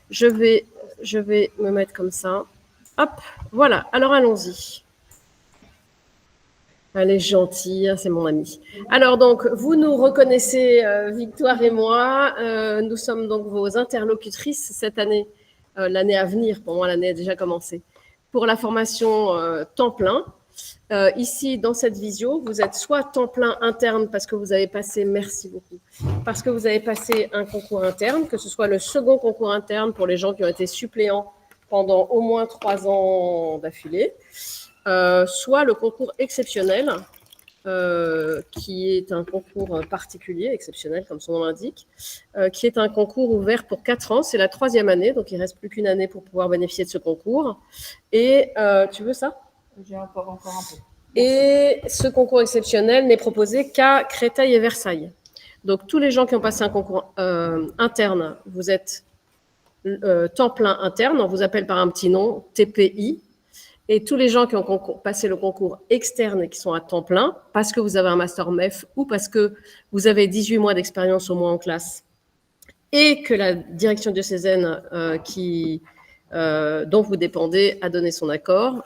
Je vais me mettre comme ça. Hop, voilà. Alors, allons-y. Elle est gentille, c'est mon amie. Alors, donc, vous nous reconnaissez, Victoire et moi. Nous sommes donc vos interlocutrices cette année, l'année à venir. Pour moi, l'année a déjà commencé. Pour la formation temps plein. Ici, dans cette visio, vous êtes soit temps plein interne parce que vous avez passé, merci beaucoup, parce que vous avez passé un concours interne, que ce soit le second concours interne pour les gens qui ont été suppléants pendant au moins 3 ans d'affilée, soit le concours exceptionnel, qui est un concours particulier, exceptionnel comme son nom l'indique, qui est un concours ouvert pour 4 ans. C'est la 3e année, donc il ne reste plus qu'une année pour pouvoir bénéficier de ce concours. Et tu veux ça ? J'ai encore un peu. Et ce concours exceptionnel n'est proposé qu'à Créteil et Versailles. Donc, tous les gens qui ont passé un concours interne, vous êtes temps plein interne, on vous appelle par un petit nom, TPI. Et tous les gens qui ont passé le concours externe et qui sont à temps plein, parce que vous avez un master MEF ou parce que vous avez 18 mois d'expérience au moins en classe, et que la direction diocésaine dont vous dépendez a donné son accord,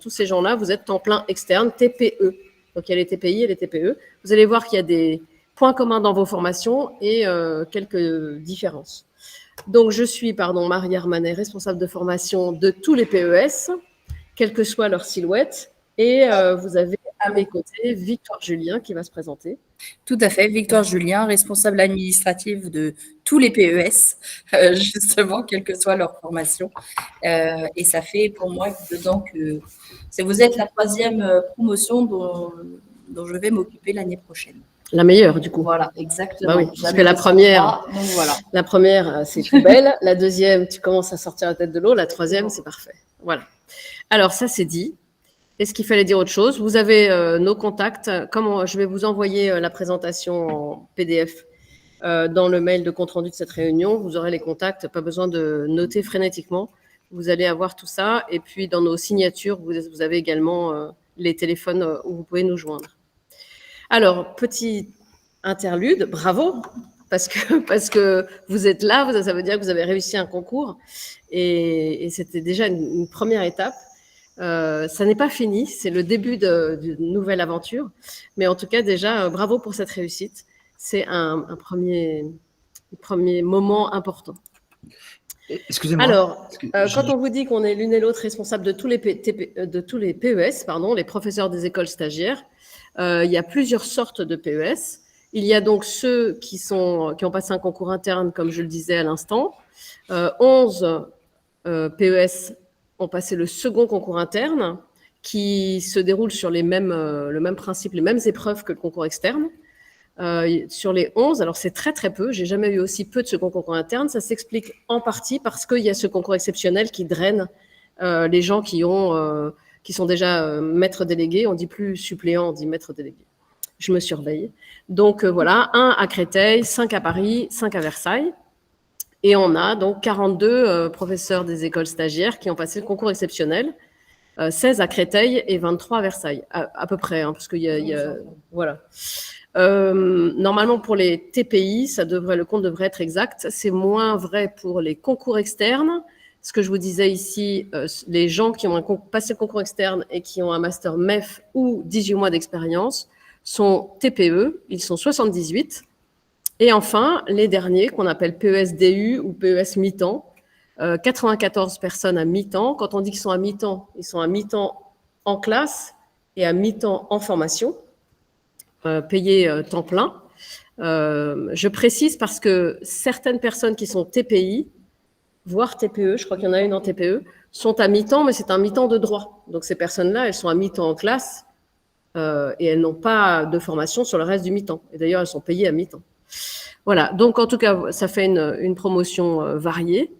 tous ces gens-là, vous êtes temps plein externe, TPE. Donc, il y a les TPI et les TPE. Vous allez voir qu'il y a des points communs dans vos formations et quelques différences. Donc, je suis, Marie Armanet, responsable de formation de tous les PES, quelle que soit leur silhouette. Et vous avez à mes côtés Victoire Julien qui va se présenter. Tout à fait, Victoire Julien, responsable administrative de tous les PES, justement, quelle que soit leur formation. Et ça fait pour moi 2 ans que vous êtes la 3e promotion dont je vais m'occuper l'année prochaine. La meilleure, du coup. Voilà, exactement. Bah oui, parce que la première, c'est tout belle. La 2e, tu commences à sortir la tête de l'eau. La 3e, c'est parfait. Voilà. Alors, ça, c'est dit. Est-ce qu'il fallait dire autre chose? Vous avez nos contacts. Je vais vous envoyer la présentation en PDF dans le mail de compte-rendu de cette réunion. Vous aurez les contacts. Pas besoin de noter frénétiquement. Vous allez avoir tout ça. Et puis, dans nos signatures, vous avez également les téléphones où vous pouvez nous joindre. Alors, petit interlude. Bravo, parce que vous êtes là. Ça veut dire que vous avez réussi un concours. Et c'était déjà une première étape. Ça n'est pas fini, c'est le début d'une nouvelle aventure. Mais en tout cas, déjà, bravo pour cette réussite. C'est un premier moment important. Excusez-moi. Alors, quand on vous dit qu'on est l'une et l'autre responsable de tous les PES, les professeurs des écoles stagiaires, il y a plusieurs sortes de PES. Il y a donc ceux qui ont passé un concours interne, comme je le disais à l'instant. 11 PES ont passé le second concours interne, qui se déroule sur le même principe, les mêmes épreuves que le concours externe. Sur les 11, alors c'est très très peu, j'ai jamais eu aussi peu de second concours interne, ça s'explique en partie parce qu'il y a ce concours exceptionnel qui draine les gens qui sont déjà maîtres délégués, on dit plus suppléants, on dit maîtres délégués. Je me surveille. Donc voilà, 1 à Créteil, 5 à Paris, 5 à Versailles. Et on a donc 42 professeurs des écoles stagiaires qui ont passé le concours exceptionnel, 16 à Créteil et 23 à Versailles, à peu près, parce qu'il y a voilà. Normalement, pour les TPI, le compte devrait être exact. C'est moins vrai pour les concours externes. Ce que je vous disais ici, les gens qui ont passé le concours externe et qui ont un master MEF ou 18 mois d'expérience sont TPE, ils sont 78. Et enfin, les derniers, qu'on appelle PES-DU ou PES mi-temps, 94 personnes à mi-temps. Quand on dit qu'ils sont à mi-temps, ils sont à mi-temps en classe et à mi-temps en formation, payés temps plein. Je précise parce que certaines personnes qui sont TPI, voire TPE, je crois qu'il y en a une en TPE, sont à mi-temps, mais c'est un mi-temps de droit. Donc ces personnes-là, elles sont à mi-temps en classe et elles n'ont pas de formation sur le reste du mi-temps. Et d'ailleurs, elles sont payées à mi-temps. Voilà, donc en tout cas, ça fait une promotion variée,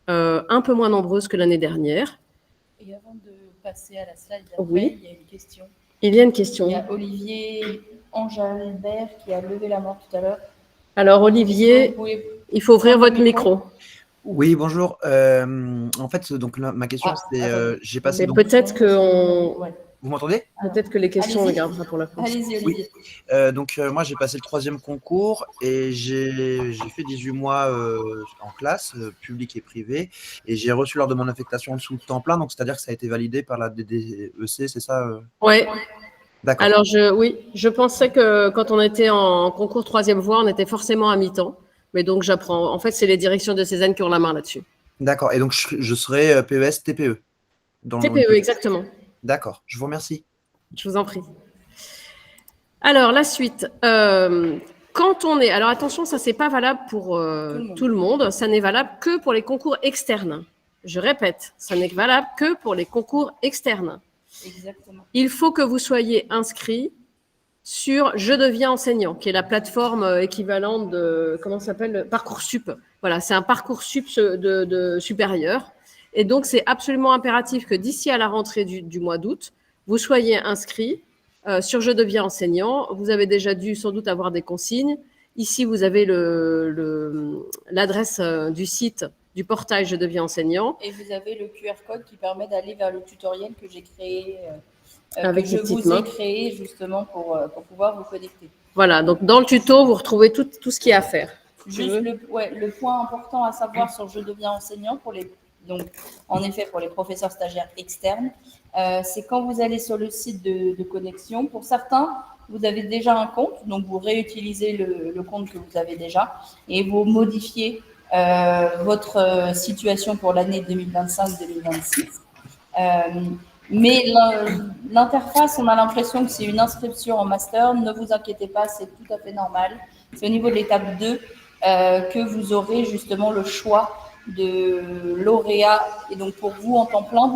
un peu moins nombreuse que l'année dernière. Et avant de passer à la slide d'après, oui. Il y a une question. Il y a une question. Il y a Olivier Angelbert qui a levé la main tout à l'heure. Alors Olivier, il faut ouvrir votre micro. Oui, bonjour. En fait, donc ma question, c'est j'ai passé. Peut-être que Vous m'entendez? Peut-être que les questions, on les allez-y. gardera pour la fin. Allez-y, Oui. Olivier. Moi, j'ai passé le 3e concours et j'ai fait 18 mois en classe, publique et privée, et j'ai reçu l'ordre de mon affectation sous temps plein, donc c'est-à-dire que ça a été validé par la DDEC, c'est ça? Ouais. D'accord. Alors, oui, je pensais que quand on était en concours 3e voie, on était forcément à mi-temps. Mais donc, j'apprends. En fait, c'est les directions de Cézanne qui ont la main là-dessus. D'accord. Et donc, je serai PES, TPE dans TPE, l'hypothèse. exactement. D'accord. Je vous remercie. Je vous en prie. Alors, la suite. Quand on est. Alors, attention, ça, c'est pas valable pour tout le monde. Ça n'est valable que pour les concours externes. Je répète, ça n'est valable que pour les concours externes. Exactement. Il faut que vous soyez inscrit sur Je deviens enseignant, qui est la plateforme équivalente de, comment ça s'appelle, Parcoursup. Voilà, c'est un Parcoursup de supérieur. Et donc, c'est absolument impératif que d'ici à la rentrée du mois d'août, vous soyez inscrit sur Je deviens enseignant. Vous avez déjà dû sans doute avoir des consignes. Ici, vous avez l'adresse du site du portail Je deviens enseignant. Et vous avez le QR code qui permet d'aller vers le tutoriel que j'ai créé, Avec que je des petites vous ai mains. créé justement pour pouvoir vous connecter. Voilà, donc dans le tuto, vous retrouvez tout ce qu'il y a à faire. Juste le point important à savoir sur Je deviens enseignant donc en effet pour les professeurs stagiaires externes, c'est quand vous allez sur le site de connexion. Pour certains, vous avez déjà un compte, donc vous réutilisez le compte que vous avez déjà et vous modifiez votre situation pour l'année 2025-2026. Mais l'interface, on a l'impression que c'est une inscription en master. Ne vous inquiétez pas, c'est tout à fait normal. C'est au niveau de l'étape 2 que vous aurez justement le choix de lauréat. Et donc, pour vous, en temps plein,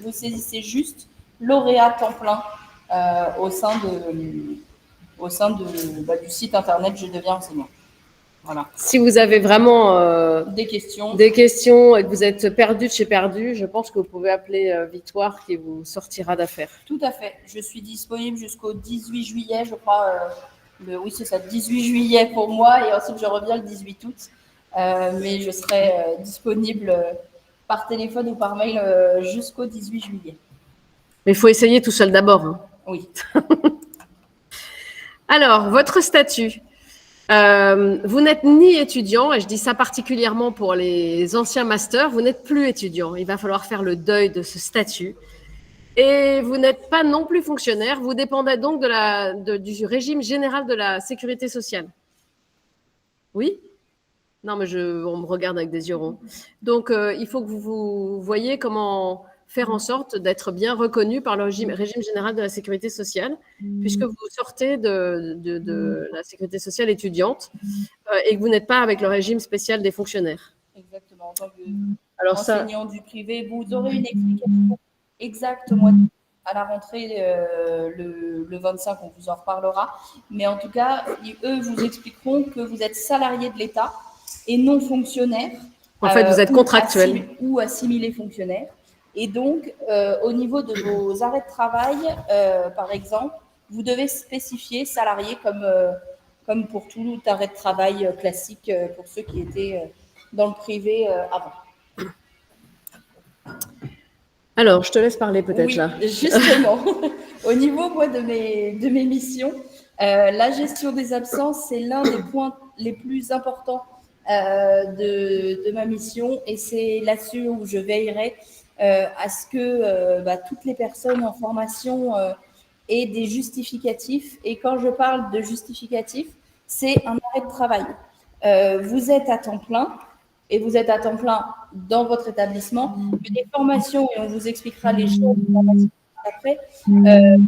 vous saisissez juste lauréat temps plein au sein du site internet Je deviens enseignant. Voilà. Si vous avez vraiment des questions et que vous êtes perdu de chez perdu, je pense que vous pouvez appeler Victoire qui vous sortira d'affaire. Tout à fait. Je suis disponible jusqu'au 18 juillet, je crois. Oui, c'est ça, 18 juillet pour moi et ensuite je reviens le 18 août. Mais je serai disponible par téléphone ou par mail jusqu'au 18 juillet. Mais il faut essayer tout seul d'abord. Hein. Oui. Alors, votre statut. Vous n'êtes ni étudiant, et je dis ça particulièrement pour les anciens masters, vous n'êtes plus étudiant. Il va falloir faire le deuil de ce statut. Et vous n'êtes pas non plus fonctionnaire, vous dépendez donc du régime général de la sécurité sociale. Oui? Non, mais on me regarde avec des yeux ronds. Donc, il faut que vous voyez comment faire en sorte d'être bien reconnu par le régime général de la sécurité sociale, puisque vous sortez de la sécurité sociale étudiante et que vous n'êtes pas avec le régime spécial des fonctionnaires. Exactement. En tant qu'enseignant du privé, vous aurez une explication exacte à la rentrée le 25, on vous en reparlera. Mais en tout cas, eux vous expliqueront que vous êtes salarié de l'État et non fonctionnaire. En fait, vous êtes contractuel. Ou assimilé fonctionnaire. Et donc, au niveau de vos arrêts de travail, par exemple, vous devez spécifier salarié comme pour tout arrêt de travail classique pour ceux qui étaient dans le privé avant. Alors, je te laisse parler peut-être oui, là. Justement, au niveau de mes missions, la gestion des absences, c'est l'un des points les plus importants de ma mission et c'est là-dessus où je veillerai à ce que toutes les personnes en formation aient des justificatifs. Et quand je parle de justificatifs, c'est un arrêt de travail. Vous êtes à temps plein et vous êtes à temps plein dans votre établissement. Les formations, et on vous expliquera les choses après, mais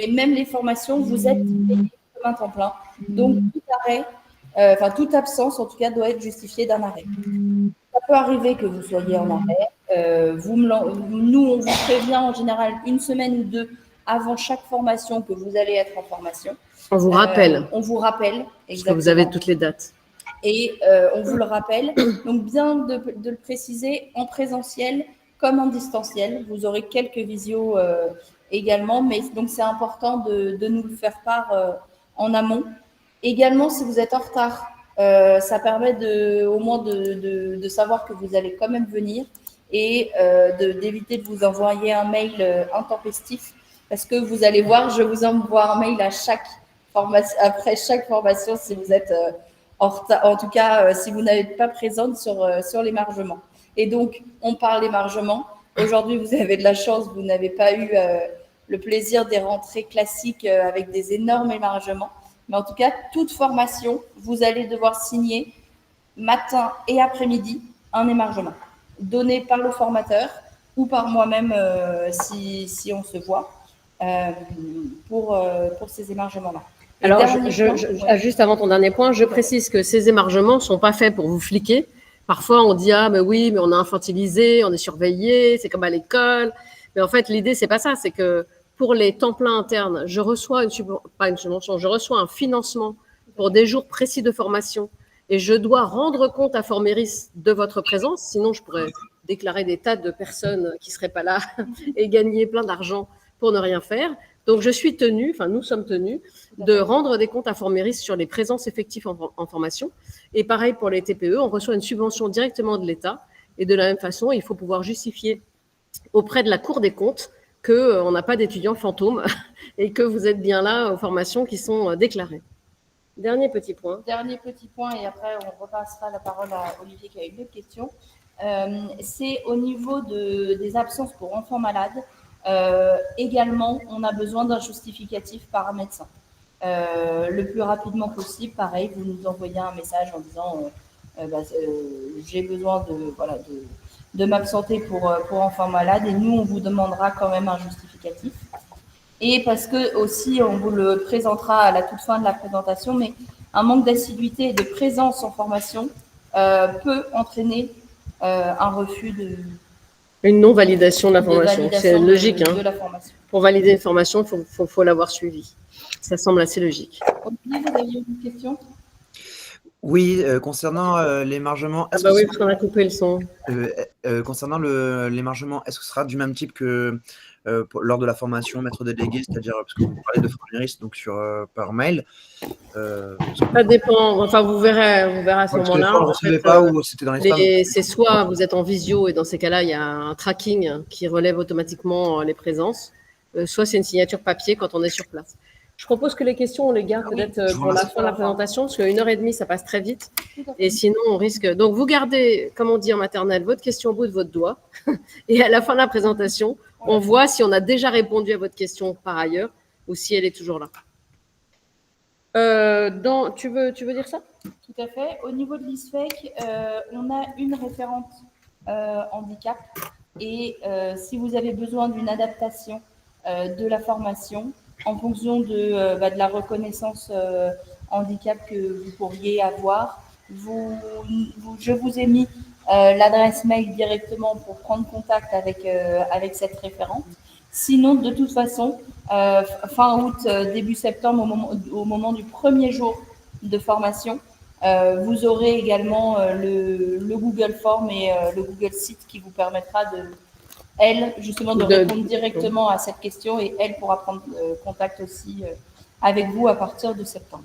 même les formations, vous êtes payé comme un temps plein. Donc, tout arrêt, toute absence, en tout cas, doit être justifiée d'un arrêt. Ça peut arriver que vous soyez en arrêt. Nous, on vous prévient en général une semaine ou deux avant chaque formation que vous allez être en formation. On vous rappelle. On vous rappelle, exactement. Parce que vous avez toutes les dates. Et on vous le rappelle. Donc, bien de le préciser en présentiel comme en distanciel. Vous aurez quelques visios également, mais donc c'est important de nous le faire part en amont. Également, si vous êtes en retard, ça permet au moins de savoir que vous allez quand même venir et d'éviter de vous envoyer un mail intempestif parce que vous allez voir, je vous envoie un mail à chaque formation, après chaque formation si vous êtes en retard, en tout cas si vous n'êtes pas présente sur l'émargement. Et donc, on parle émargement. Aujourd'hui, vous avez de la chance, vous n'avez pas eu le plaisir des rentrées classiques avec des énormes émargements. Mais en tout cas, toute formation, vous allez devoir signer matin et après-midi un émargement donné par le formateur ou par moi-même si on se voit pour ces émargements-là. Alors, juste avant ton dernier point, je précise que ces émargements ne sont pas faits pour vous fliquer. Parfois, on dit « Ah, mais oui, mais on est infantilisé, on est surveillé, c'est comme à l'école. » Mais en fait, l'idée, c'est pas ça. C'est que pour les temps pleins internes, je reçois je reçois un financement pour des jours précis de formation et je dois rendre compte à Formeris de votre présence. Sinon, je pourrais déclarer des tas de personnes qui ne seraient pas là et gagner plein d'argent pour ne rien faire. Donc, je suis tenue, enfin, nous sommes tenus de rendre des comptes à Formeris sur les présences effectives en formation. Et pareil pour les TPE, on reçoit une subvention directement de l'État. Et de la même façon, il faut pouvoir justifier auprès de la Cour des comptes qu'on n'a pas d'étudiants fantômes et que vous êtes bien là aux formations qui sont déclarées. Dernier petit point. Dernier petit point, et après, on repassera la parole à Olivier qui a une autre question. C'est au niveau des absences pour enfants malades. Également, on a besoin d'un justificatif par un médecin. Le plus rapidement possible, pareil, vous nous envoyez un message en disant j'ai besoin de m'absenter pour enfants malades, et nous, on vous demandera quand même un justificatif. Et parce que aussi, on vous le présentera à la toute fin de la présentation, mais un manque d'assiduité et de présence en formation peut entraîner un refus de... Une non-validation de la formation. C'est logique. De la formation. Pour valider une formation, il faut l'avoir suivie. Ça semble assez logique. Olivier, vous aviez une question ? Oui, concernant l'émargement. Ah bah oui, parce qu'on a coupé le son. Concernant l'émargement, est-ce que ce sera du même type que lors de la formation maître délégué, c'est-à-dire parce que vous parlez de Formeris donc par mail. Ça dépend. Enfin, vous verrez à ce moment-là. Vous ne recevez pas ou c'était dans les spams. C'est soit vous êtes en visio et dans ces cas-là, il y a un tracking qui relève automatiquement les présences, soit c'est une signature papier quand on est sur place. Je propose que les questions, on les garde peut-être pour la fin de la présentation, parce qu'une heure et demie, ça passe très vite. Et sinon, on risque… Donc, vous gardez, comme on dit en maternelle, votre question au bout de votre doigt. Et à la fin de la présentation, on voit si on a déjà répondu à votre question par ailleurs ou si elle est toujours là. Tu veux dire ça ? Tout à fait. Au niveau de l'ISFEC, on a une référente handicap. Et si vous avez besoin d'une adaptation de la formation, en fonction de la reconnaissance handicap que vous pourriez avoir, je vous ai mis l'adresse mail directement pour prendre contact avec cette référente. Sinon, de toute façon, fin août, début septembre, au moment du premier jour de formation, vous aurez également le Google Form et le Google Site qui vous permettra de répondre directement à cette question, et elle pourra prendre contact aussi avec vous à partir de septembre.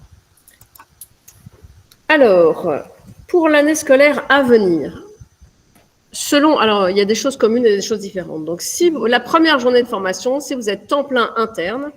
Alors, pour l'année scolaire à venir, alors il y a des choses communes et des choses différentes. Donc, si la première journée de formation, si vous êtes temps plein interne,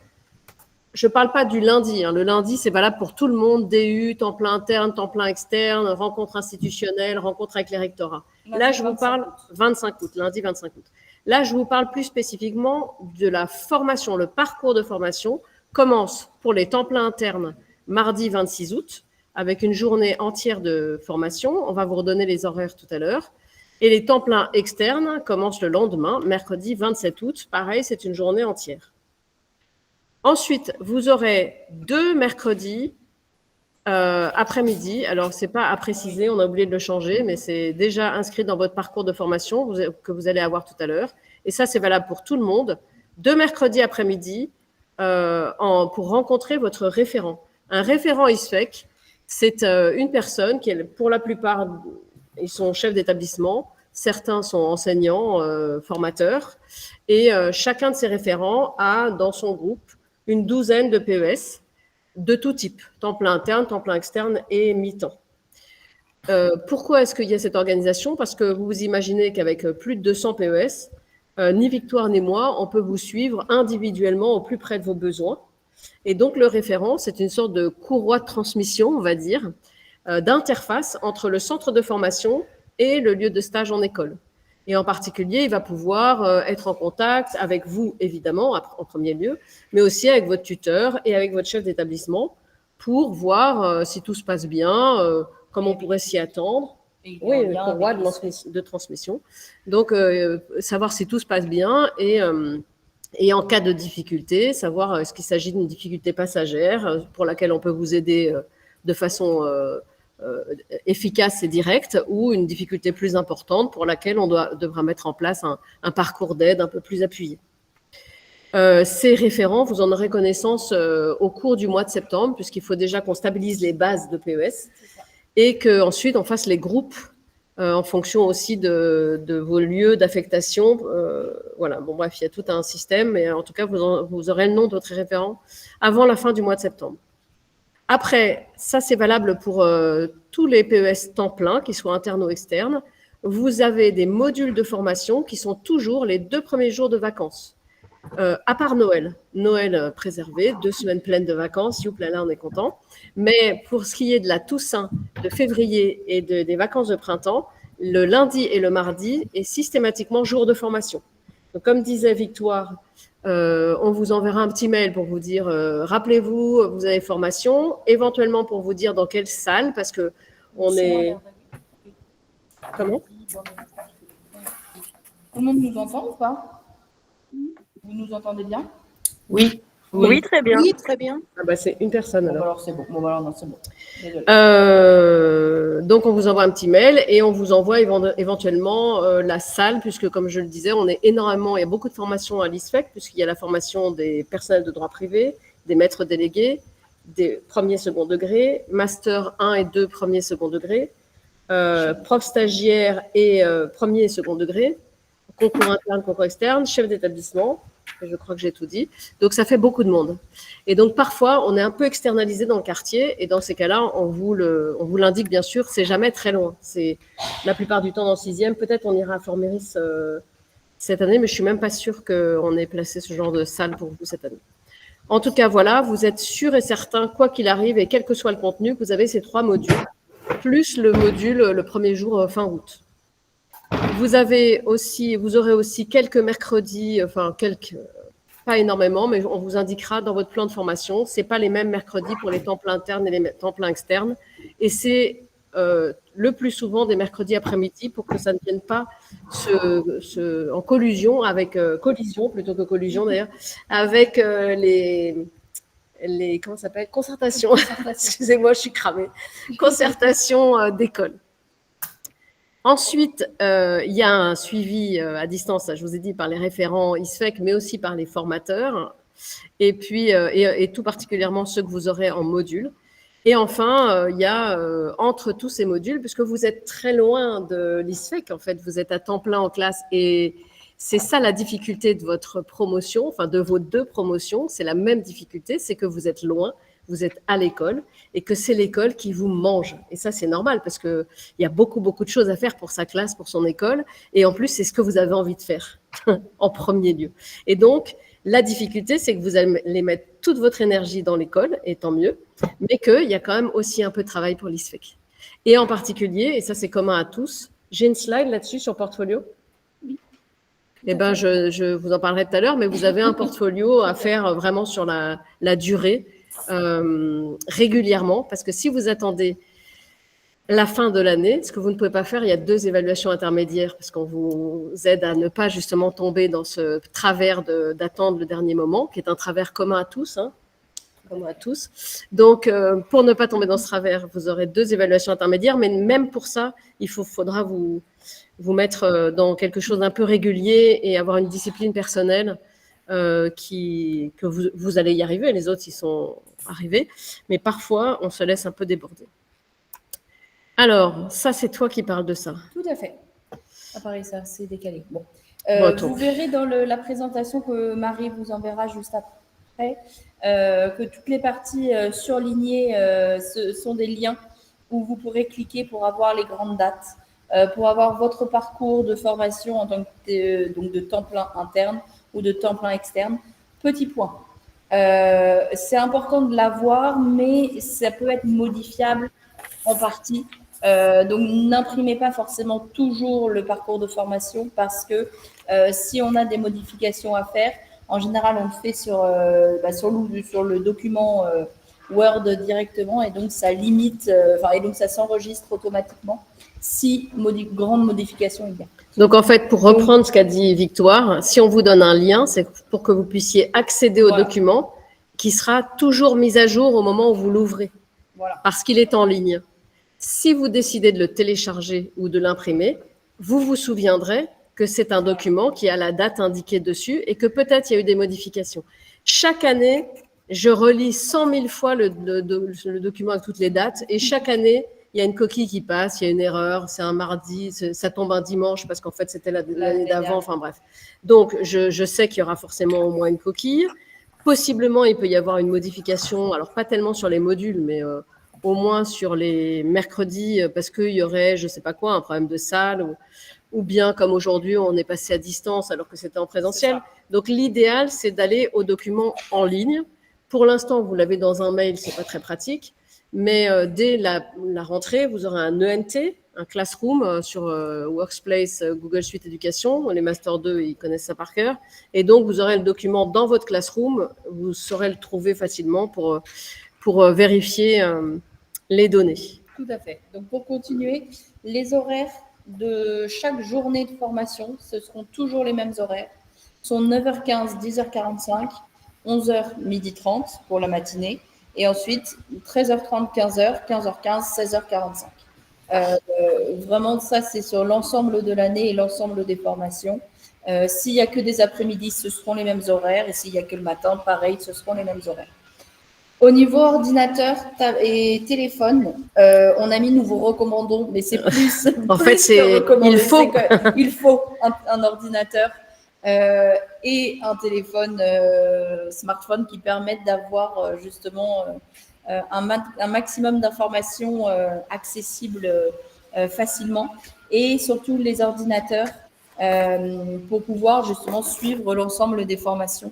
je ne parle pas du lundi. Le lundi, c'est valable pour tout le monde, DU, temps plein interne, temps plein externe, rencontre institutionnelle, rencontre avec les rectorats. Là, je vous parle 25 août, lundi 25 août. Là, je vous parle plus spécifiquement de la formation. Le parcours de formation commence pour les temps pleins internes mardi 26 août avec une journée entière de formation. On va vous redonner les horaires tout à l'heure. Et les temps pleins externes commencent le lendemain, mercredi 27 août. Pareil, c'est une journée entière. Ensuite, vous aurez 2 mercredis après-midi. Alors, ce n'est pas à préciser, on a oublié de le changer, mais c'est déjà inscrit dans votre parcours de formation que vous allez avoir tout à l'heure. Et ça, c'est valable pour tout le monde. 2 mercredis après-midi pour rencontrer votre référent. Un référent ISFEC, c'est une personne qui, pour la plupart, ils sont chefs d'établissement. Certains sont enseignants, formateurs. Et chacun de ces référents a dans son groupe une douzaine de PES de tout type, temps plein interne, temps plein externe et mi-temps. Pourquoi est-ce qu'il y a cette organisation ? Parce que vous vous imaginez qu'avec plus de 200 PES, ni Victoire ni moi, on peut vous suivre individuellement au plus près de vos besoins. Et donc, le référent, c'est une sorte de courroie de transmission, on va dire, d'interface entre le centre de formation et le lieu de stage en école. Et en particulier, il va pouvoir être en contact avec vous, évidemment, en premier lieu, mais aussi avec votre tuteur et avec votre chef d'établissement pour voir si tout se passe bien, comme on pourrait s'y attendre. Oui, une courroie de transmission. Donc, savoir si tout se passe bien et en cas de difficulté, savoir est-ce qu'il s'agit d'une difficulté passagère pour laquelle on peut vous aider de façon efficace et directe ou une difficulté plus importante pour laquelle on devra mettre en place un parcours d'aide un peu plus appuyé. Ces référents, vous en aurez connaissance au cours du mois de septembre, puisqu'il faut déjà qu'on stabilise les bases de PES et qu'ensuite on fasse les groupes en fonction aussi de vos lieux d'affectation. Voilà, bon bref, il y a tout un système, mais en tout cas, vous aurez le nom de votre référent avant la fin du mois de septembre. Après, ça c'est valable pour tous les PES temps plein, qu'ils soient internes ou externes. Vous avez des modules de formation qui sont toujours les 2 premiers jours de vacances. À part Noël. Noël préservé, 2 semaines pleines de vacances, youp là, on est content. Mais pour ce qui est de la Toussaint, de février et des vacances de printemps, le lundi et le mardi est systématiquement jour de formation. Donc, comme disait Victoire, on vous enverra un petit mail pour vous dire, rappelez-vous, vous avez formation, éventuellement pour vous dire dans quelle salle, parce que on est... Comment ? Tout le monde nous entend ou pas? Vous nous entendez bien? Oui. Oui, très bien. Oui, très bien. Ah bah c'est une personne alors. Alors c'est bon. Bon, alors non, c'est bon. Désolée. Donc on vous envoie un petit mail et on vous envoie éventuellement la salle, puisque comme je le disais, il y a beaucoup de formations à l'ISFEC, puisqu'il y a la formation des personnels de droit privé, des maîtres délégués, des premiers second degré, master 1 et 2 premier second degré, prof stagiaire et premier et second degré, concours interne, concours externe, chef d'établissement. Je crois que j'ai tout dit. Donc, ça fait beaucoup de monde. Et donc, parfois, on est un peu externalisé dans le quartier. Et dans ces cas-là, on vous l'indique, bien sûr, c'est jamais très loin. C'est la plupart du temps dans le 6e. Peut-être on ira à Fort-Méris cette année, mais je ne suis même pas sûre qu'on ait placé ce genre de salle pour vous cette année. En tout cas, voilà, vous êtes sûr et certain, quoi qu'il arrive, et quel que soit le contenu, que vous avez ces 3 modules, plus le module le premier jour fin août. Vous aurez aussi quelques mercredis, pas énormément, mais on vous indiquera dans votre plan de formation. Ce n'est pas les mêmes mercredis pour les temps pleins internes et les temps pleins externes. Et c'est le plus souvent des mercredis après-midi pour que ça ne vienne pas en collision plutôt que collusion d'ailleurs, avec les comment ça s'appelle, concertations. Excusez-moi, je suis cramée. Concertation d'école. Ensuite, il y a un suivi à distance, ça, je vous ai dit, par les référents ISFEC, mais aussi par les formateurs, et puis et tout particulièrement ceux que vous aurez en module. Et enfin, il y a entre tous ces modules, puisque vous êtes très loin de l'ISFEC, en fait, vous êtes à temps plein en classe, et c'est ça la difficulté de votre promotion, enfin de vos 2 promotions, c'est la même difficulté, c'est que vous êtes loin, vous êtes à l'école et que c'est l'école qui vous mange. Et ça, c'est normal parce qu'il y a beaucoup, beaucoup de choses à faire pour sa classe, pour son école. Et en plus, c'est ce que vous avez envie de faire en premier lieu. Et donc, la difficulté, c'est que vous allez mettre toute votre énergie dans l'école, et tant mieux, mais qu'il y a quand même aussi un peu de travail pour l'ISFEC. Et en particulier, et ça, c'est commun à tous, j'ai une slide là-dessus sur portfolio. Eh bien, je vous en parlerai tout à l'heure, mais vous avez un portfolio à faire vraiment sur la durée, régulièrement, parce que si vous attendez la fin de l'année, ce que vous ne pouvez pas faire, il y a 2 évaluations intermédiaires, parce qu'on vous aide à ne pas justement tomber dans ce travers d'attendre le dernier moment, qui est un travers commun à tous, commun à tous. Donc, pour ne pas tomber dans ce travers, vous aurez 2 évaluations intermédiaires, mais même pour ça, il faudra vous mettre dans quelque chose d'un peu régulier et avoir une discipline personnelle que vous allez y arriver. Les autres, ils sont arrivés. Mais parfois, on se laisse un peu déborder. Alors, ça, c'est toi qui parles de ça. Tout à fait. Ah, pareil, ça, c'est décalé. Bon. Bon, vous verrez dans la présentation que Marie vous enverra juste après que toutes les parties surlignées sont des liens où vous pourrez cliquer pour avoir les grandes dates. pour avoir votre parcours de formation en tant que donc de temps plein interne ou de temps plein externe. Petit point. C'est important de l'avoir, mais ça peut être modifiable en partie. Donc, n'imprimez pas forcément toujours le parcours de formation parce que si on a des modifications à faire, en général, on le fait sur le document Word directement et donc ça limite, et donc ça s'enregistre automatiquement si grande modification il y a. Donc, en fait, pour reprendre ce qu'a dit Victoire, si on vous donne un lien, c'est pour que vous puissiez accéder au document qui sera toujours mis à jour au moment où vous l'ouvrez, parce qu'il est en ligne. Si vous décidez de le télécharger ou de l'imprimer, vous vous souviendrez que c'est un document qui a la date indiquée dessus et que peut-être il y a eu des modifications. Chaque année, je relis 100 000 fois le document avec toutes les dates et chaque année, il y a une coquille qui passe, il y a une erreur, c'est un mardi, ça tombe un dimanche parce qu'en fait, c'était l'année d'avant, enfin bref. Donc, je sais qu'il y aura forcément au moins une coquille. Possiblement, il peut y avoir une modification, alors pas tellement sur les modules, mais au moins sur les mercredis, parce qu'il y aurait, je ne sais pas quoi, un problème de salle, ou bien comme aujourd'hui, on est passé à distance alors que c'était en présentiel. Donc, l'idéal, c'est d'aller au document en ligne. Pour l'instant, vous l'avez dans un mail, ce n'est pas très pratique. Mais dès la rentrée, vous aurez un ENT, un Classroom sur Workspace, Google Suite Éducation. Les Master 2, ils connaissent ça par cœur. Et donc, vous aurez le document dans votre Classroom. Vous saurez le trouver facilement pour vérifier les données. Tout à fait. Donc, pour continuer, les horaires de chaque journée de formation, ce seront toujours les mêmes horaires. Ce sont 9h15, 10h45, 11h, 12h30 pour la matinée. Et ensuite, 13h30, 15h, 15h15, 16h45. Vraiment, ça, c'est sur l'ensemble de l'année et l'ensemble des formations. S'il n'y a que des après-midi, ce seront les mêmes horaires. Et s'il n'y a que le matin, pareil, ce seront les mêmes horaires. Au niveau ordinateur et téléphone, on a mis, nous vous recommandons, mais c'est plus. En fait, il faut un ordinateur et un téléphone smartphone qui permettent d'avoir justement un maximum d'informations accessibles facilement et surtout les ordinateurs pour pouvoir justement suivre l'ensemble des formations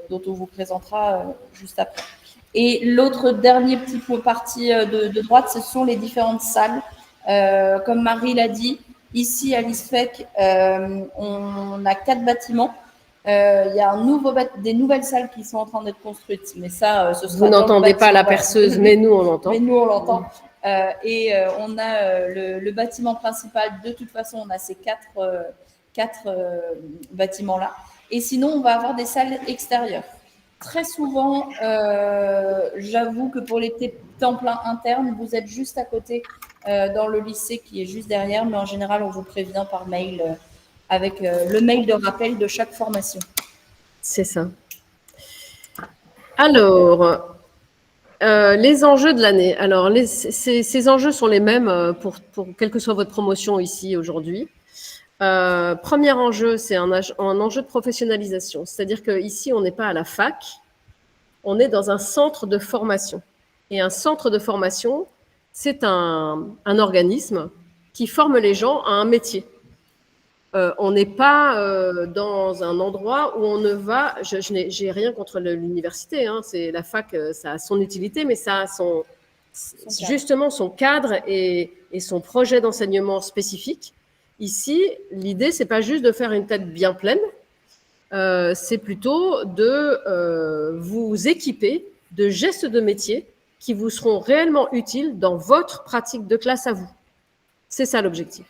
dont on vous présentera juste après. Et l'autre dernier petit partie de droite, ce sont les différentes salles. Comme Marie l'a dit, ici à l'ISFEC, on a 4 bâtiments. Il y a des nouvelles salles qui sont en train d'être construites. Mais ça, ce sera vous n'entendez pas la perceuse, mais nous, on l'entend. Mais nous, on l'entend. On a le bâtiment principal. De toute façon, on a ces 4 bâtiments-là. Et sinon, on va avoir des salles extérieures. Très souvent, j'avoue que pour les temps pleins internes, vous êtes juste à côté dans le lycée qui est juste derrière, mais en général, on vous prévient par mail avec le mail de rappel de chaque formation. C'est ça. Alors, les enjeux de l'année. Alors, ces enjeux sont les mêmes pour quelle que soit votre promotion ici aujourd'hui. Premier enjeu, c'est un enjeu de professionnalisation. C'est-à-dire qu'ici, on n'est pas à la fac, on est dans un centre de formation. Et un centre de formation, c'est un organisme qui forme les gens à un métier. On n'est pas dans un endroit où on ne va… j'ai rien contre l'université, hein, c'est la fac, ça a son utilité, mais ça a justement son cadre et son projet d'enseignement spécifique. Ici, l'idée, c'est pas juste de faire une tête bien pleine, c'est plutôt de vous équiper de gestes de métier qui vous seront réellement utiles dans votre pratique de classe à vous. C'est ça l'objectif.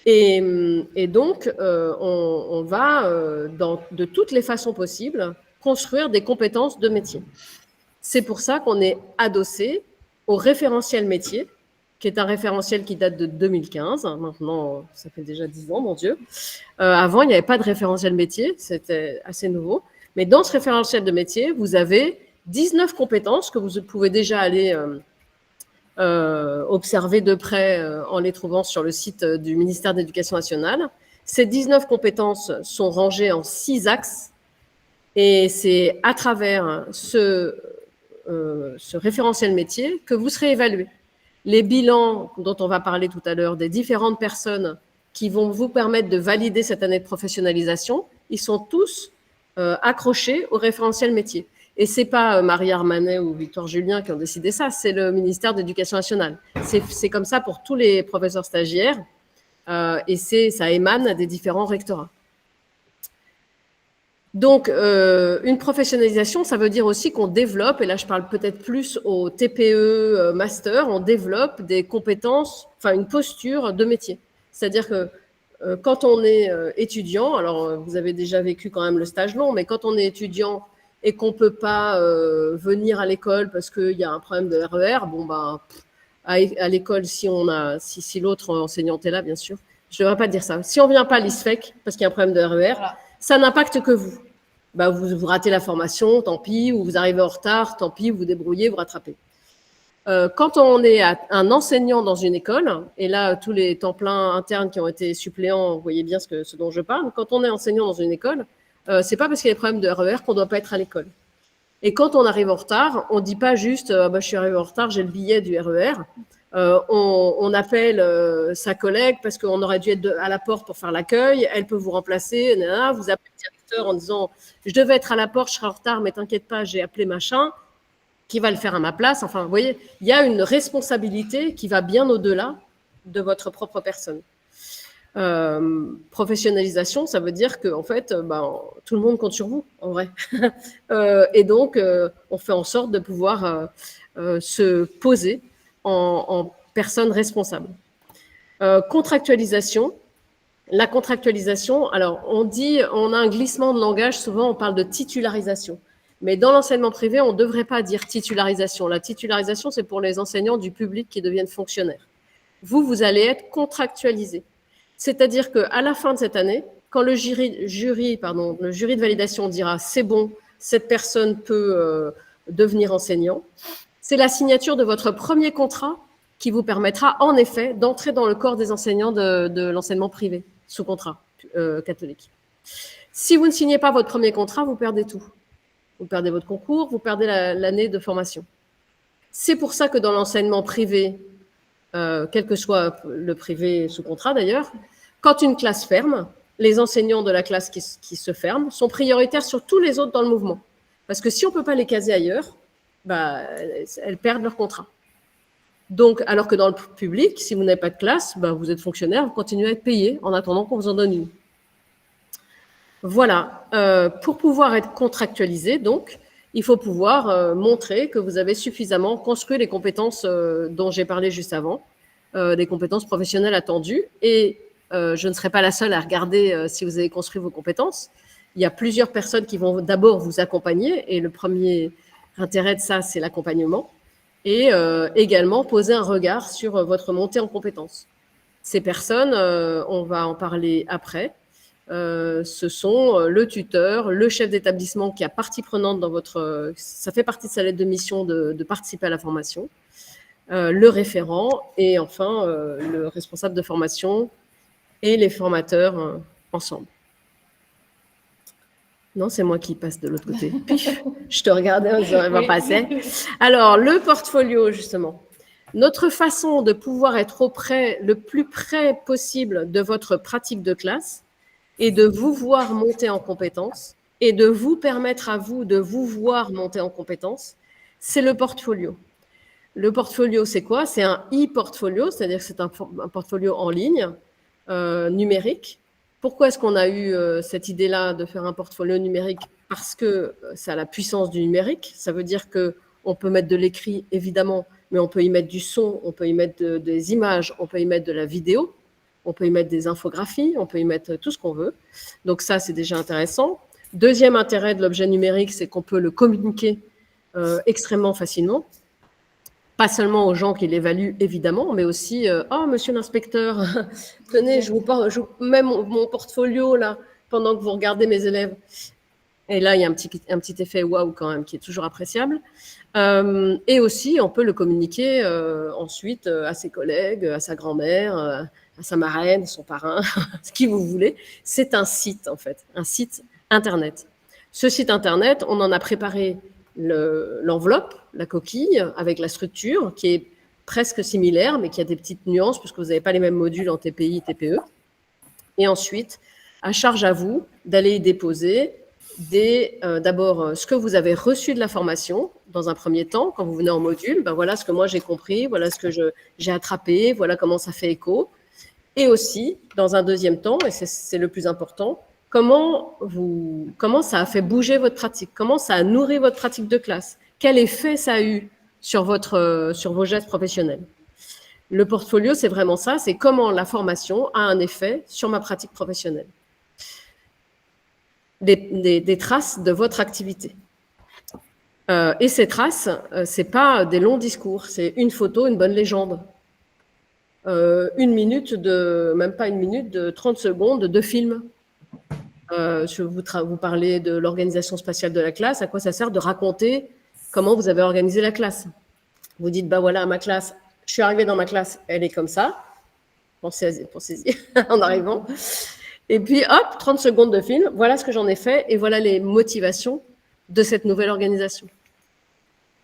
Et donc, on va, de toutes les façons possibles, construire des compétences de métier. C'est pour ça qu'on est adossé au référentiel métier, qui est un référentiel qui date de 2015. Maintenant, ça fait déjà 10 ans, mon Dieu. Avant, il n'y avait pas de référentiel métier, c'était assez nouveau. Mais dans ce référentiel de métier, vous avez 19 compétences que vous pouvez déjà aller observer de près en les trouvant sur le site du ministère de l'Éducation nationale. Ces 19 compétences sont rangées en 6 axes et c'est à travers ce référentiel métier que vous serez évalué. les bilans dont on va parler tout à l'heure des différentes personnes qui vont vous permettre de valider cette année de professionnalisation, ils sont tous accrochés au référentiel métier. Et ce n'est pas Marie Armanet ou Victor Julien qui ont décidé ça, c'est le ministère de l'Éducation nationale. C'est comme ça pour tous les professeurs stagiaires et ça émane des différents rectorats. Donc, une professionnalisation, ça veut dire aussi qu'on développe, et là je parle peut-être plus au TPE master, on développe des compétences, enfin une posture de métier. C'est-à-dire que quand on est étudiant, alors vous avez déjà vécu quand même le stage long, mais quand on est étudiant et qu'on ne peut pas venir à l'école parce qu'il y a un problème de RER, bon ben, à l'école, si l'autre enseignant est là, bien sûr, je ne devrais pas dire ça. Si on ne vient pas à l'ISFEC parce qu'il y a un problème de RER, voilà, ça n'impacte que vous. Bah, vous ratez la formation, tant pis, ou vous arrivez en retard, tant pis, vous vous débrouillez, vous rattrapez. Quand on est un enseignant dans une école, et là, tous les temps pleins internes qui ont été suppléants, vous voyez bien ce dont je parle, quand on est enseignant dans une école, c'est pas parce qu'il y a des problèmes de RER qu'on ne doit pas être à l'école. Et quand on arrive en retard, on ne dit pas juste je suis arrivé en retard, j'ai le billet du RER. On appelle sa collègue parce qu'on aurait dû être à la porte pour faire l'accueil, elle peut vous remplacer, vous appelez le directeur en disant je devais être à la porte, je serai en retard, mais t'inquiète pas, j'ai appelé machin, qui va le faire à ma place. Enfin, vous voyez, il y a une responsabilité qui va bien au-delà de votre propre personne. Professionnalisation, ça veut dire que en fait, tout le monde compte sur vous, en vrai. Et donc, on fait en sorte de pouvoir se poser en personne responsable. Contractualisation. La contractualisation, alors on a un glissement de langage, souvent on parle de titularisation. Mais dans l'enseignement privé, on ne devrait pas dire titularisation. La titularisation, c'est pour les enseignants du public qui deviennent fonctionnaires. Vous allez être contractualisé. C'est-à-dire qu'à la fin de cette année, quand le jury de validation dira « c'est bon, cette personne peut devenir enseignant », c'est la signature de votre premier contrat qui vous permettra en effet d'entrer dans le corps des enseignants de l'enseignement privé, sous contrat catholique. Si vous ne signez pas votre premier contrat, vous perdez tout. Vous perdez votre concours, vous perdez l'année de formation. C'est pour ça que dans l'enseignement privé, quel que soit le privé sous contrat d'ailleurs, quand une classe ferme, les enseignants de la classe qui se ferment sont prioritaires sur tous les autres dans le mouvement. Parce que si on ne peut pas les caser ailleurs, elles perdent leur contrat. Donc, alors que dans le public, si vous n'avez pas de classe, vous êtes fonctionnaire, vous continuez à être payé en attendant qu'on vous en donne une. Voilà. Pour pouvoir être contractualisé, donc, il faut pouvoir montrer que vous avez suffisamment construit les compétences dont j'ai parlé juste avant, des compétences professionnelles attendues. Et je ne serai pas la seule à regarder si vous avez construit vos compétences. Il y a plusieurs personnes qui vont d'abord vous accompagner, et le premier intérêt de ça, c'est l'accompagnement, et également poser un regard sur votre montée en compétences. Ces personnes, on va en parler après, ce sont le tuteur, le chef d'établissement qui a partie prenante dans votre... ça fait partie de sa lettre de mission de participer à la formation, le référent et enfin le responsable de formation et les formateurs ensemble. Non, c'est moi qui passe de l'autre côté. Je te regardais en disant, elle va passer. Alors, le portfolio, justement. Notre façon de pouvoir être le plus près possible de votre pratique de classe et de vous voir monter en compétences et de vous permettre à vous de vous voir monter en compétences, c'est le portfolio. Le portfolio, c'est quoi? C'est un e-portfolio, c'est-à-dire que c'est un portfolio en ligne, numérique. Pourquoi est-ce qu'on a eu cette idée-là de faire un portfolio numérique? Parce que ça a la puissance du numérique. Ça veut dire qu'on peut mettre de l'écrit, évidemment, mais on peut y mettre du son, on peut y mettre des images, on peut y mettre de la vidéo, on peut y mettre des infographies, on peut y mettre tout ce qu'on veut. Donc ça, c'est déjà intéressant. Deuxième intérêt de l'objet numérique, c'est qu'on peut le communiquer extrêmement facilement. Pas seulement aux gens qui l'évaluent, évidemment, mais aussi « Oh, monsieur l'inspecteur, tenez, je vous mets mon portfolio là, pendant que vous regardez mes élèves. » Et là, il y a un petit effet « waouh » quand même, qui est toujours appréciable. Et aussi, on peut le communiquer ensuite à ses collègues, à sa grand-mère, à sa marraine, son parrain, ce qui vous voulez. C'est un site, en fait, un site Internet. Ce site Internet, on en a préparé l'enveloppe, la coquille, avec la structure, qui est presque similaire, mais qui a des petites nuances, puisque vous n'avez pas les mêmes modules en TPI, TPE. Et ensuite, à charge à vous d'aller y déposer d'abord ce que vous avez reçu de la formation dans un premier temps, quand vous venez en module, ben voilà ce que moi j'ai compris, voilà ce que j'ai attrapé, voilà comment ça fait écho. Et aussi, dans un deuxième temps, et c'est le plus important, comment ça a fait bouger votre pratique, comment ça a nourri votre pratique de classe, quel effet ça a eu sur vos gestes professionnels. Le portfolio, c'est vraiment ça, c'est comment la formation a un effet sur ma pratique professionnelle. Des traces de votre activité. Et ces traces, c'est pas des longs discours, c'est une photo, une bonne légende. Même pas une minute, de 30 secondes de film. Vous parlez de l'organisation spatiale de la classe, à quoi ça sert de raconter comment vous avez organisé la classe. Vous dites, bah voilà, ma classe, je suis arrivée dans ma classe, elle est comme ça. Pensez-y en arrivant. Et puis, hop, 30 secondes de film, voilà ce que j'en ai fait et voilà les motivations de cette nouvelle organisation.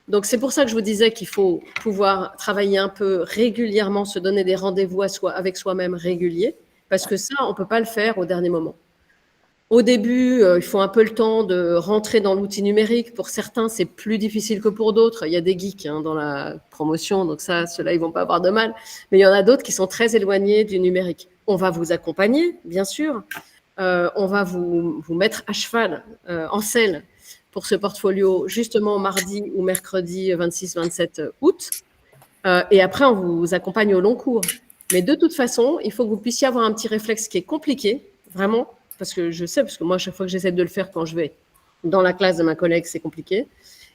Donc, c'est pour ça que je vous disais qu'il faut pouvoir travailler un peu régulièrement, se donner des rendez-vous avec soi-même réguliers, parce que ça, on ne peut pas le faire au dernier moment. Au début, il faut un peu le temps de rentrer dans l'outil numérique. Pour certains, c'est plus difficile que pour d'autres. Il y a des geeks dans la promotion, donc ça, ceux-là, ils ne vont pas avoir de mal. Mais il y en a d'autres qui sont très éloignés du numérique. On va vous accompagner, bien sûr. On va vous mettre à cheval, en selle, pour ce portfolio, justement mardi ou mercredi 26-27 août. Et après, on vous accompagne au long cours. Mais de toute façon, il faut que vous puissiez avoir un petit réflexe qui est compliqué, vraiment, parce que je sais, parce que moi, chaque fois que j'essaie de le faire quand je vais dans la classe de ma collègue, c'est compliqué.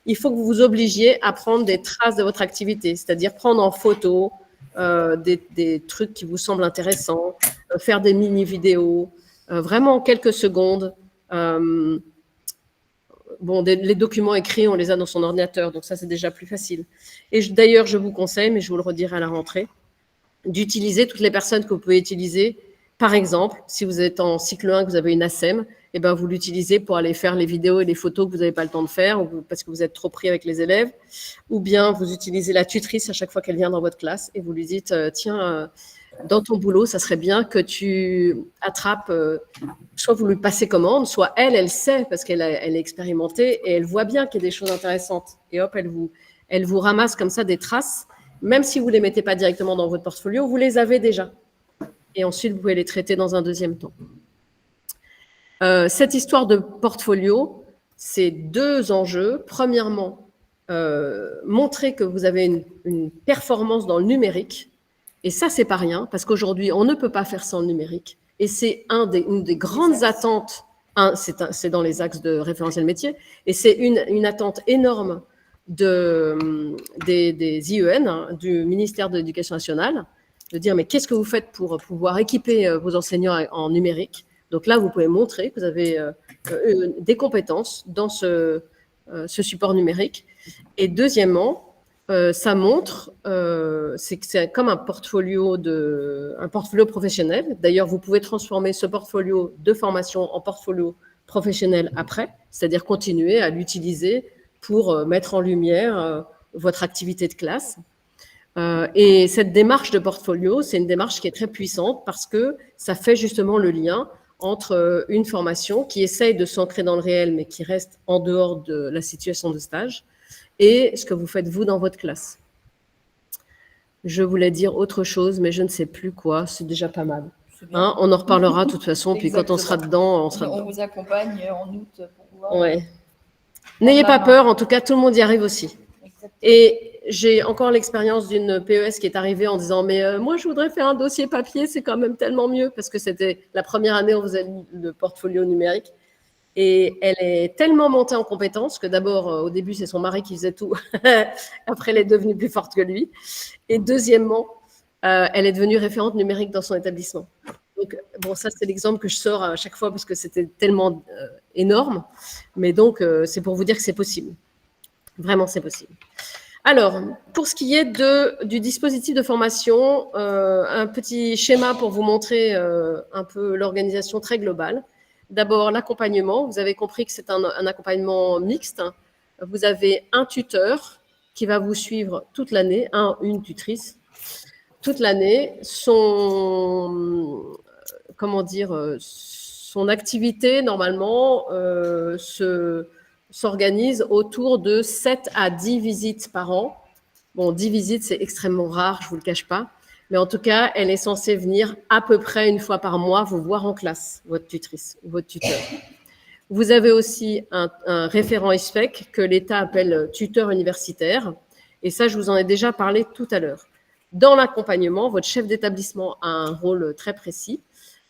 Il faut que vous vous obligiez à prendre des traces de votre activité, c'est-à-dire prendre en photo des trucs qui vous semblent intéressants, faire des mini-vidéos, vraiment en quelques secondes. Les documents écrits, on les a dans son ordinateur, donc ça, c'est déjà plus facile. Et d'ailleurs, je vous conseille, mais je vous le redirai à la rentrée, d'utiliser toutes les personnes que vous pouvez utiliser. Par exemple, si vous êtes en cycle 1, que vous avez une ASEM, eh ben, vous l'utilisez pour aller faire les vidéos et les photos que vous n'avez pas le temps de faire ou parce que vous êtes trop pris avec les élèves. Ou bien vous utilisez la tutrice à chaque fois qu'elle vient dans votre classe et vous lui dites tiens, dans ton boulot, ça serait bien que tu attrapes, soit vous lui passez commande, soit elle sait parce qu'elle est expérimentée et elle voit bien qu'il y a des choses intéressantes. Et hop, elle vous ramasse comme ça des traces. Même si vous ne les mettez pas directement dans votre portfolio, vous les avez déjà. Et ensuite, vous pouvez les traiter dans un deuxième temps. Cette histoire de portfolio, c'est deux enjeux. Premièrement, montrer que vous avez une performance dans le numérique. Et ça, c'est pas rien, parce qu'aujourd'hui, on ne peut pas faire sans le numérique. Et c'est une des grandes attentes, c'est dans les axes de référentiel métier, et c'est une attente énorme des IEN, du ministère de l'Éducation nationale, de dire mais qu'est-ce que vous faites pour pouvoir équiper vos enseignants en numérique. Donc là, vous pouvez montrer que vous avez des compétences dans ce support numérique. Et deuxièmement, ça montre, c'est comme un portfolio professionnel. D'ailleurs, vous pouvez transformer ce portfolio de formation en portfolio professionnel après, c'est-à-dire continuer à l'utiliser pour mettre en lumière votre activité de classe. Et cette démarche de portfolio, c'est une démarche qui est très puissante parce que ça fait justement le lien entre une formation qui essaye de s'ancrer dans le réel mais qui reste en dehors de la situation de stage et ce que vous faites vous dans votre classe. Je voulais dire autre chose, mais je ne sais plus quoi, c'est déjà pas mal. Hein, on en reparlera de toute façon, puis quand on sera dedans, on sera dedans. On vous accompagne en août pour pouvoir... Ouais. N'ayez pas peur, en tout cas, tout le monde y arrive aussi. Exactement. Et j'ai encore l'expérience d'une PES qui est arrivée en disant « Mais moi, je voudrais faire un dossier papier, c'est quand même tellement mieux. » Parce que c'était la première année où on faisait le portfolio numérique. Et elle est tellement montée en compétences que d'abord, au début, c'est son mari qui faisait tout. Après, elle est devenue plus forte que lui. Et deuxièmement, elle est devenue référente numérique dans son établissement. Donc, bon, ça, c'est l'exemple que je sors à chaque fois parce que c'était tellement énorme. Mais donc, c'est pour vous dire que c'est possible. Vraiment, c'est possible. Alors, pour ce qui est du dispositif de formation, un petit schéma pour vous montrer un peu l'organisation très globale. D'abord, l'accompagnement. Vous avez compris que c'est un accompagnement mixte. Vous avez un tuteur qui va vous suivre toute l'année, une tutrice, toute l'année. Son activité, normalement, s'organise autour de 7 à 10 visites par an. Bon, 10 visites, c'est extrêmement rare, je ne vous le cache pas. Mais en tout cas, elle est censée venir à peu près une fois par mois vous voir en classe, votre tutrice ou votre tuteur. Vous avez aussi un référent ISFEC que l'État appelle tuteur universitaire. Et ça, je vous en ai déjà parlé tout à l'heure. Dans l'accompagnement, votre chef d'établissement a un rôle très précis.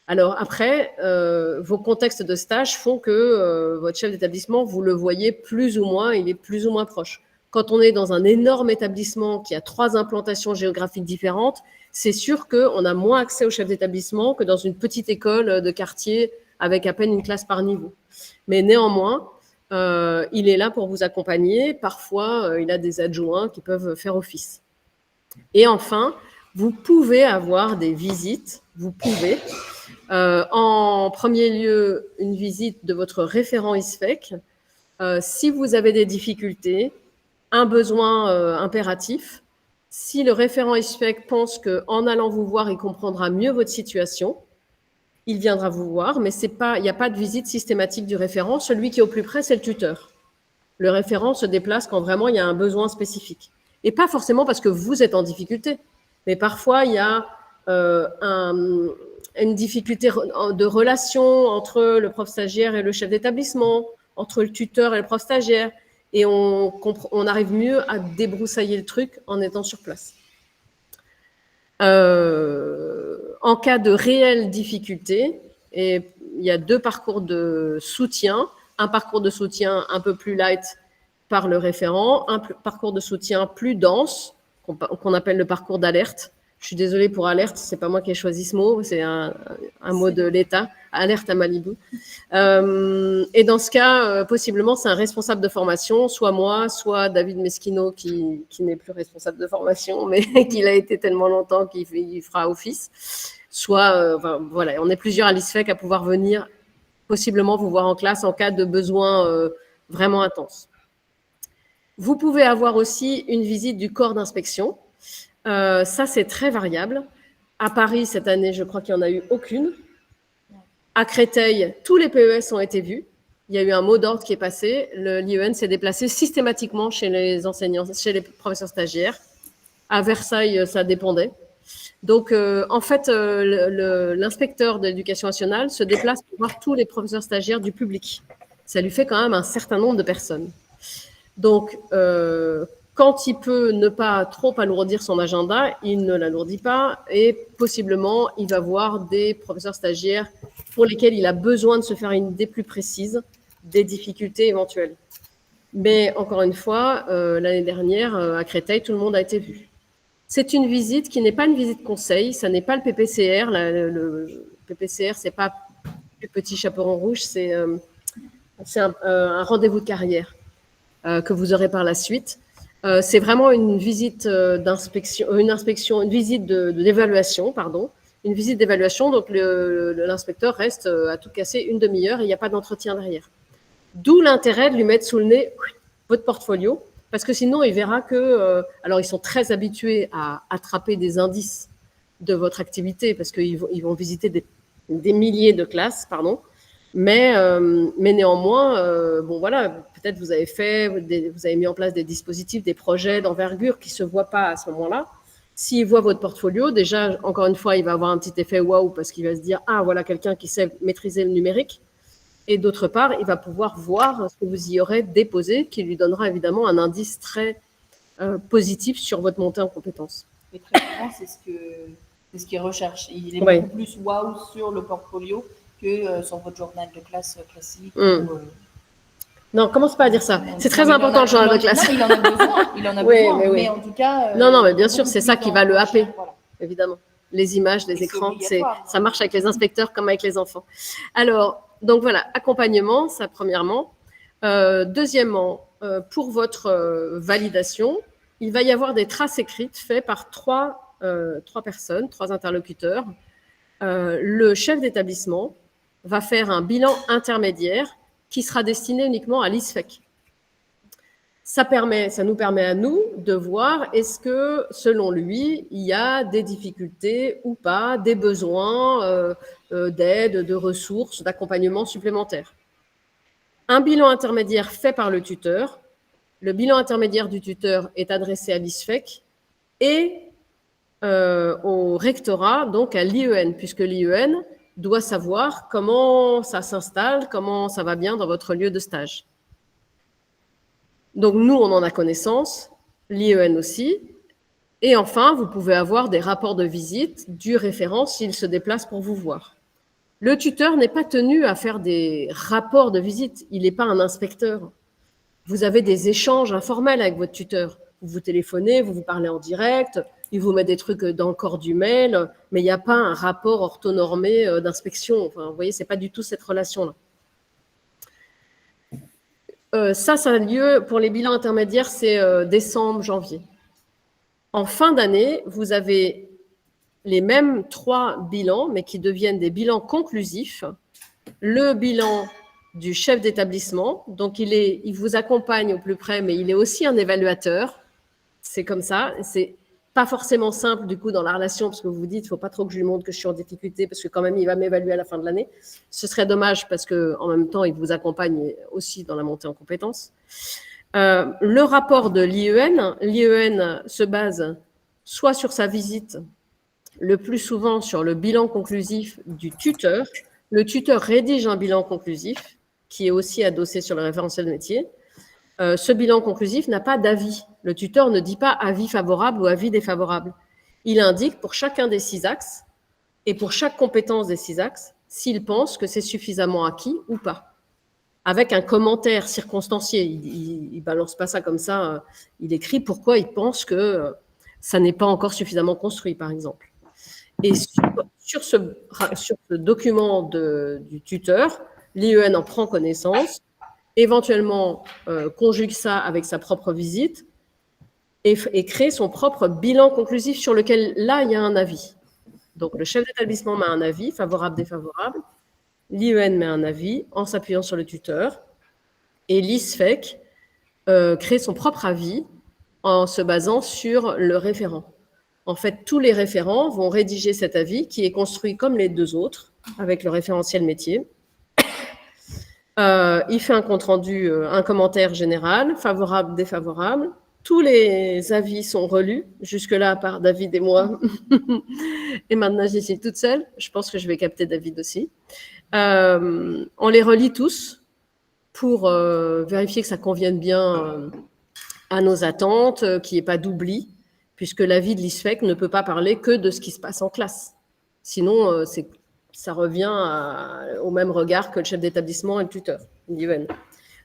Alors après, vos contextes de stage font que votre chef d'établissement, vous le voyez plus ou moins, il est plus ou moins proche. Quand on est dans un énorme établissement qui a 3 implantations géographiques différentes, c'est sûr qu'on a moins accès au chef d'établissement que dans une petite école de quartier avec à peine une classe par niveau. Mais néanmoins, il est là pour vous accompagner. Parfois, il a des adjoints qui peuvent faire office. Et enfin, vous pouvez avoir des visites. Vous pouvez. En premier lieu, une visite de votre référent ISFEC. Si vous avez des difficultés, un besoin impératif, si le référent ISFEC pense qu'en allant vous voir, il comprendra mieux votre situation, il viendra vous voir, mais il n'y a pas de visite systématique du référent. Celui qui est au plus près, c'est le tuteur. Le référent se déplace quand vraiment il y a un besoin spécifique. Et pas forcément parce que vous êtes en difficulté, mais parfois il y a une difficulté de relation entre le prof stagiaire et le chef d'établissement, entre le tuteur et le prof stagiaire, et on arrive mieux à débroussailler le truc en étant sur place. En cas de réelle difficulté, et il y a 2 parcours de soutien, un parcours de soutien un peu plus light par le référent, un parcours de soutien plus dense, qu'on appelle le parcours d'alerte. Je suis désolée pour alerte, c'est pas moi qui ai choisi ce mot, c'est un mot de l'État, alerte à Malibu. Et dans ce cas, possiblement, c'est un responsable de formation, soit moi, soit David Meschino, qui n'est plus responsable de formation, mais qui l'a été tellement longtemps qu'il fera office. Soit, voilà, on est plusieurs à l'ISFEC à pouvoir venir possiblement vous voir en classe en cas de besoin vraiment intense. Vous pouvez avoir aussi une visite du corps d'inspection. Ça, c'est très variable. À Paris, cette année, je crois qu'il n'y en a eu aucune. À Créteil, tous les PES ont été vus. Il y a eu un mot d'ordre qui est passé. L'IEN s'est déplacé systématiquement chez les enseignants, chez les professeurs stagiaires. À Versailles, ça dépendait. Donc, en fait, l'inspecteur de l'éducation nationale se déplace pour voir tous les professeurs stagiaires du public. Ça lui fait quand même un certain nombre de personnes. Donc, quand il peut ne pas trop alourdir son agenda, il ne l'alourdit pas et possiblement, il va voir des professeurs stagiaires pour lesquels il a besoin de se faire une idée plus précise des difficultés éventuelles. Mais encore une fois, l'année dernière, à Créteil, tout le monde a été vu. C'est une visite qui n'est pas une visite conseil, ça n'est pas le PPCR. Le PPCR, c'est pas le petit chaperon rouge, c'est un rendez-vous de carrière que vous aurez par la suite. C'est vraiment une visite d'inspection, une visite d'évaluation, pardon. Une visite d'évaluation, donc l'inspecteur reste à tout casser une demi-heure et il n'y a pas d'entretien derrière. D'où l'intérêt de lui mettre sous le nez votre portfolio, parce que sinon il verra que, alors ils sont très habitués à attraper des indices de votre activité, parce qu'ils vont visiter des milliers de classes, pardon. Mais néanmoins, bon voilà, peut-être vous avez mis en place des dispositifs, des projets d'envergure qui ne se voient pas à ce moment-là. S'il voit votre portfolio, déjà, encore une fois, il va avoir un petit effet waouh parce qu'il va se dire « Ah, voilà quelqu'un qui sait maîtriser le numérique ». Et d'autre part, il va pouvoir voir ce que vous y aurez déposé, qui lui donnera évidemment un indice très positif sur votre montée en compétences. Et très souvent, c'est ce qu'il recherche. Il est beaucoup plus waouh sur le portfolio que sur votre journal de classe classique. Non, commence pas à dire ça. C'est très important le journal de classe. Non, il en a besoin. Il en a besoin, mais en tout cas. Non, mais bien sûr, c'est ça qui va le happer, voilà. Évidemment. Les images, les écrans, ça marche avec les inspecteurs comme avec les enfants. Alors, donc voilà, accompagnement, ça premièrement. Deuxièmement, pour votre validation, il va y avoir des traces écrites faites par trois personnes, 3 interlocuteurs. Le chef d'établissement va faire un bilan intermédiaire qui sera destiné uniquement à l'ISFEC. Ça nous permet à nous de voir est-ce que, selon lui, il y a des difficultés ou pas, des besoins d'aide, de ressources, d'accompagnement supplémentaires. Un bilan intermédiaire fait par le tuteur. Le bilan intermédiaire du tuteur est adressé à l'ISFEC et au rectorat, donc à l'IEN, puisque l'IEN doit savoir comment ça s'installe, comment ça va bien dans votre lieu de stage. Donc, nous, on en a connaissance, l'IEN aussi. Et enfin, vous pouvez avoir des rapports de visite du référent s'il se déplace pour vous voir. Le tuteur n'est pas tenu à faire des rapports de visite. Il n'est pas un inspecteur. Vous avez des échanges informels avec votre tuteur. Vous vous téléphonez, vous vous parlez en direct, il vous met des trucs dans le corps du mail, mais il n'y a pas un rapport orthonormé d'inspection. Enfin, vous voyez, ce n'est pas du tout cette relation-là. Ça a lieu pour les bilans intermédiaires, c'est décembre, janvier. En fin d'année, vous avez les mêmes 3 bilans, mais qui deviennent des bilans conclusifs. Le bilan du chef d'établissement, donc il vous accompagne au plus près, mais il est aussi un évaluateur. C'est comme ça. C'est pas forcément simple, du coup, dans la relation, parce que vous vous dites, il ne faut pas trop que je lui montre que je suis en difficulté, parce que quand même, il va m'évaluer à la fin de l'année. Ce serait dommage, parce qu'en même temps, il vous accompagne aussi dans la montée en compétences. Le rapport de l'IEN se base soit sur sa visite, le plus souvent sur le bilan conclusif du tuteur. Le tuteur rédige un bilan conclusif, qui est aussi adossé sur le référentiel de métier. Ce bilan conclusif n'a pas d'avis. Le tuteur ne dit pas avis favorable ou avis défavorable. Il indique pour chacun des 6 axes et pour chaque compétence des 6 axes s'il pense que c'est suffisamment acquis ou pas. Avec un commentaire circonstancié. Il ne balance pas ça comme ça. Il écrit pourquoi il pense que ça n'est pas encore suffisamment construit, par exemple. Et sur ce document du tuteur, l'IEN en prend connaissance, éventuellement conjugue ça avec sa propre visite et crée son propre bilan conclusif sur lequel, là, il y a un avis. Donc, le chef d'établissement met un avis, favorable, défavorable. L'IEN met un avis en s'appuyant sur le tuteur. Et l'ISFEC crée son propre avis en se basant sur le référent. En fait, tous les référents vont rédiger cet avis qui est construit comme les 2 autres, avec le référentiel métier. Il fait un compte-rendu, un commentaire général, favorable, défavorable. Tous les avis sont relus, jusque-là par David et moi. Et maintenant, j'y suis toute seule. Je pense que je vais capter David aussi. On les relit tous pour vérifier que ça convienne bien à nos attentes, qu'il n'y ait pas d'oubli, puisque l'avis de l'ISFEC ne peut pas parler que de ce qui se passe en classe. Sinon, ça revient au même regard que le chef d'établissement et le tuteur, l'IEN.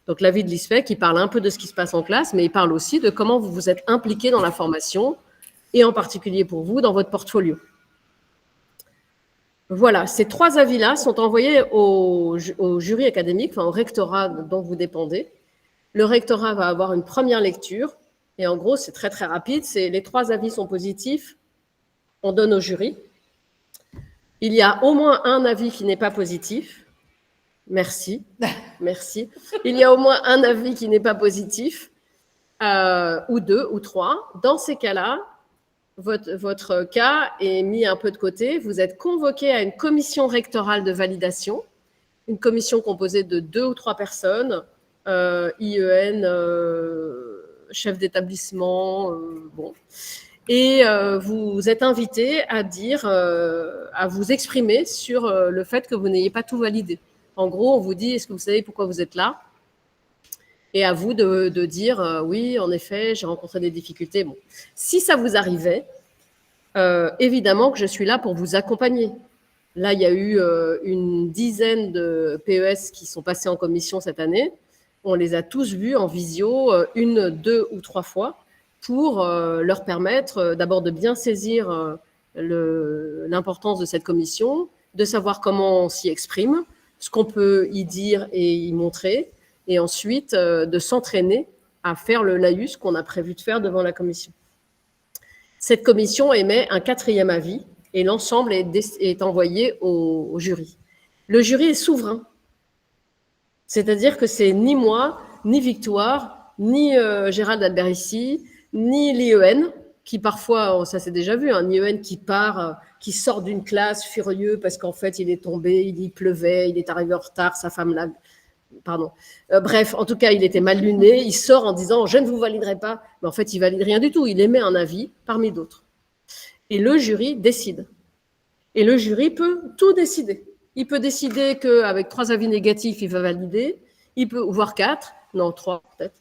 Donc, l'avis de l'ISFEC, il parle un peu de ce qui se passe en classe, mais il parle aussi de comment vous vous êtes impliqué dans la formation, et en particulier pour vous, dans votre portfolio. Voilà, ces 3 avis-là sont envoyés au jury académique, enfin au rectorat dont vous dépendez. Le rectorat va avoir une première lecture, et en gros, c'est très, très rapide. Les 3 avis sont positifs, on donne au jury. Il y a au moins un avis qui n'est pas positif. Merci, merci. Il y a au moins un avis qui n'est pas positif, ou 2 ou 3. Dans ces cas-là, votre cas est mis un peu de côté. Vous êtes convoqué à une commission rectorale de validation, une commission composée de 2 ou 3 personnes, IEN, chef d'établissement, bon. Et vous êtes invité à à vous exprimer sur le fait que vous n'ayez pas tout validé. En gros, on vous dit, est-ce que vous savez pourquoi vous êtes là? Et à vous de dire, oui, en effet, j'ai rencontré des difficultés. Bon. Si ça vous arrivait, évidemment que je suis là pour vous accompagner. Là, il y a eu une dizaine de PES qui sont passés en commission cette année. On les a tous vus en visio 1, 2 ou 3 fois pour leur permettre d'abord de bien saisir l'importance de cette commission, de savoir comment on s'y exprime, ce qu'on peut y dire et y montrer, et ensuite de s'entraîner à faire le laïus qu'on a prévu de faire devant la commission. Cette commission émet un 4e avis et l'ensemble est envoyé au jury. Le jury est souverain, c'est-à-dire que c'est ni moi, ni Victoire, ni Gérald Alberici, ni l'IEN, qui parfois, ça s'est déjà vu, un IEN qui part, qui sort d'une classe furieux parce qu'en fait, il est tombé, il pleuvait, il est arrivé en retard, sa femme l'a... Pardon. Bref, en tout cas, il était mal luné, il sort en disant « je ne vous validerai pas », mais en fait, il ne valide rien du tout, il émet un avis parmi d'autres. Et le jury décide. Et le jury peut tout décider. Il peut décider qu'avec 3 avis négatifs, il va valider, il peut, voire 4, non, 3 peut-être,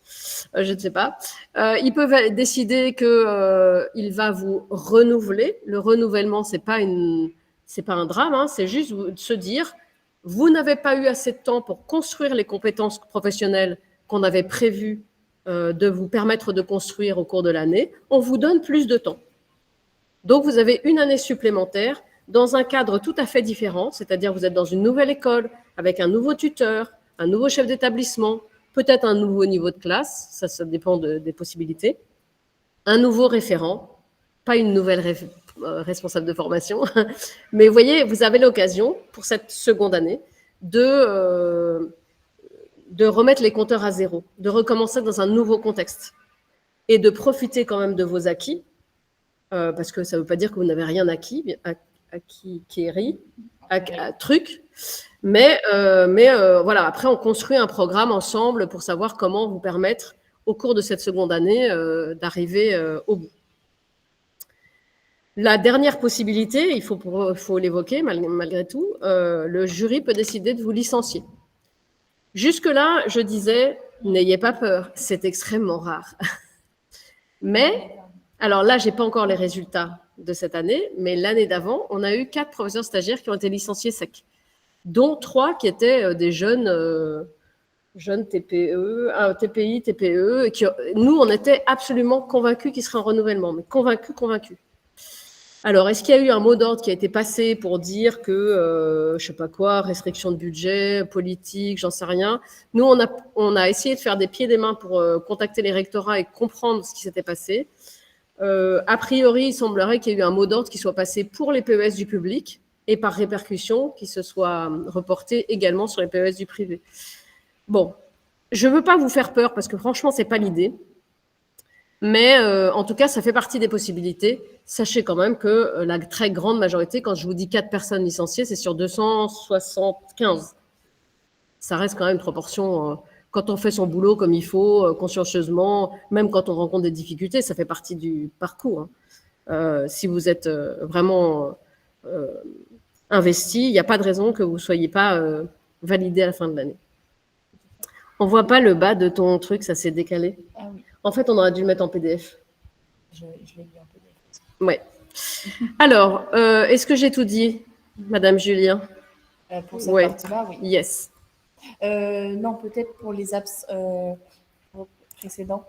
je ne sais pas. Il peut décider qu'il va vous renouveler. Le renouvellement, c'est pas un drame, hein, c'est juste se dire, vous n'avez pas eu assez de temps pour construire les compétences professionnelles qu'on avait prévu de vous permettre de construire au cours de l'année. On vous donne plus de temps. Donc, vous avez une année supplémentaire dans un cadre tout à fait différent, c'est-à-dire vous êtes dans une nouvelle école avec un nouveau tuteur, un nouveau chef d'établissement, peut-être un nouveau niveau de classe, ça dépend des possibilités, un nouveau référent, pas une nouvelle responsable de formation, mais vous voyez, vous avez l'occasion pour cette seconde année de remettre les compteurs à zéro, de recommencer dans un nouveau contexte et de profiter quand même de vos acquis, parce que ça ne veut pas dire que vous n'avez rien acquis, truc. Mais voilà, après, on construit un programme ensemble pour savoir comment vous permettre, au cours de cette seconde année, d'arriver au bout. La dernière possibilité, il faut l'évoquer malgré tout, le jury peut décider de vous licencier. Jusque-là, je disais, n'ayez pas peur, c'est extrêmement rare. Mais, alors là, je n'ai pas encore les résultats de cette année, mais l'année d'avant, on a eu 4 professeurs stagiaires qui ont été licenciés secs, dont 3 qui étaient des jeunes TPE, TPI, TPE. Et nous, on était absolument convaincus qu'il serait en renouvellement, mais convaincus. Alors, est-ce qu'il y a eu un mot d'ordre qui a été passé pour dire que, je ne sais pas quoi, restriction de budget, politique, j'en sais rien. Nous, on a essayé de faire des pieds et des mains pour contacter les rectorats et comprendre ce qui s'était passé. A priori, il semblerait qu'il y ait eu un mot d'ordre qui soit passé pour les PES du public et par répercussion, qui se soit reporté également sur les PES du privé. Bon, je ne veux pas vous faire peur parce que franchement, ce n'est pas l'idée. Mais en tout cas, ça fait partie des possibilités. Sachez quand même que la très grande majorité, quand je vous dis 4 personnes licenciées, c'est sur 275. Ça reste quand même une proportion... quand on fait son boulot comme il faut, consciencieusement, même quand on rencontre des difficultés, ça fait partie du parcours. Si vous êtes vraiment investi, il n'y a pas de raison que vous ne soyez pas validé à la fin de l'année. On ne voit pas le bas de ton truc, ça s'est décalé. Ah oui. En fait, on aurait dû le mettre en PDF. Je l'ai mis en PDF. Ouais. Alors, est-ce que j'ai tout dit, Madame Julien? Pour cette partie-là, oui. Yes. Non, peut-être pour les précédents,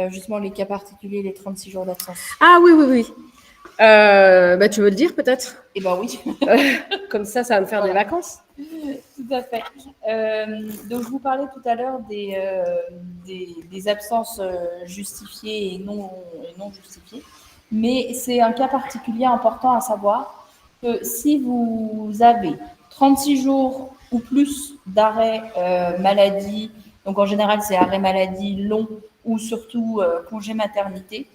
justement les cas particuliers, les 36 jours d'absence. Ah oui. Bah, tu veux le dire peut-être? Eh bien oui. Comme ça va me faire des vacances. Tout à fait. Donc je vous parlais tout à l'heure des absences justifiées et non justifiées. Mais c'est un cas particulier important à savoir que si vous avez 36 jours ou plus d'arrêt maladie, donc en général c'est arrêt maladie long ou surtout congé maternité.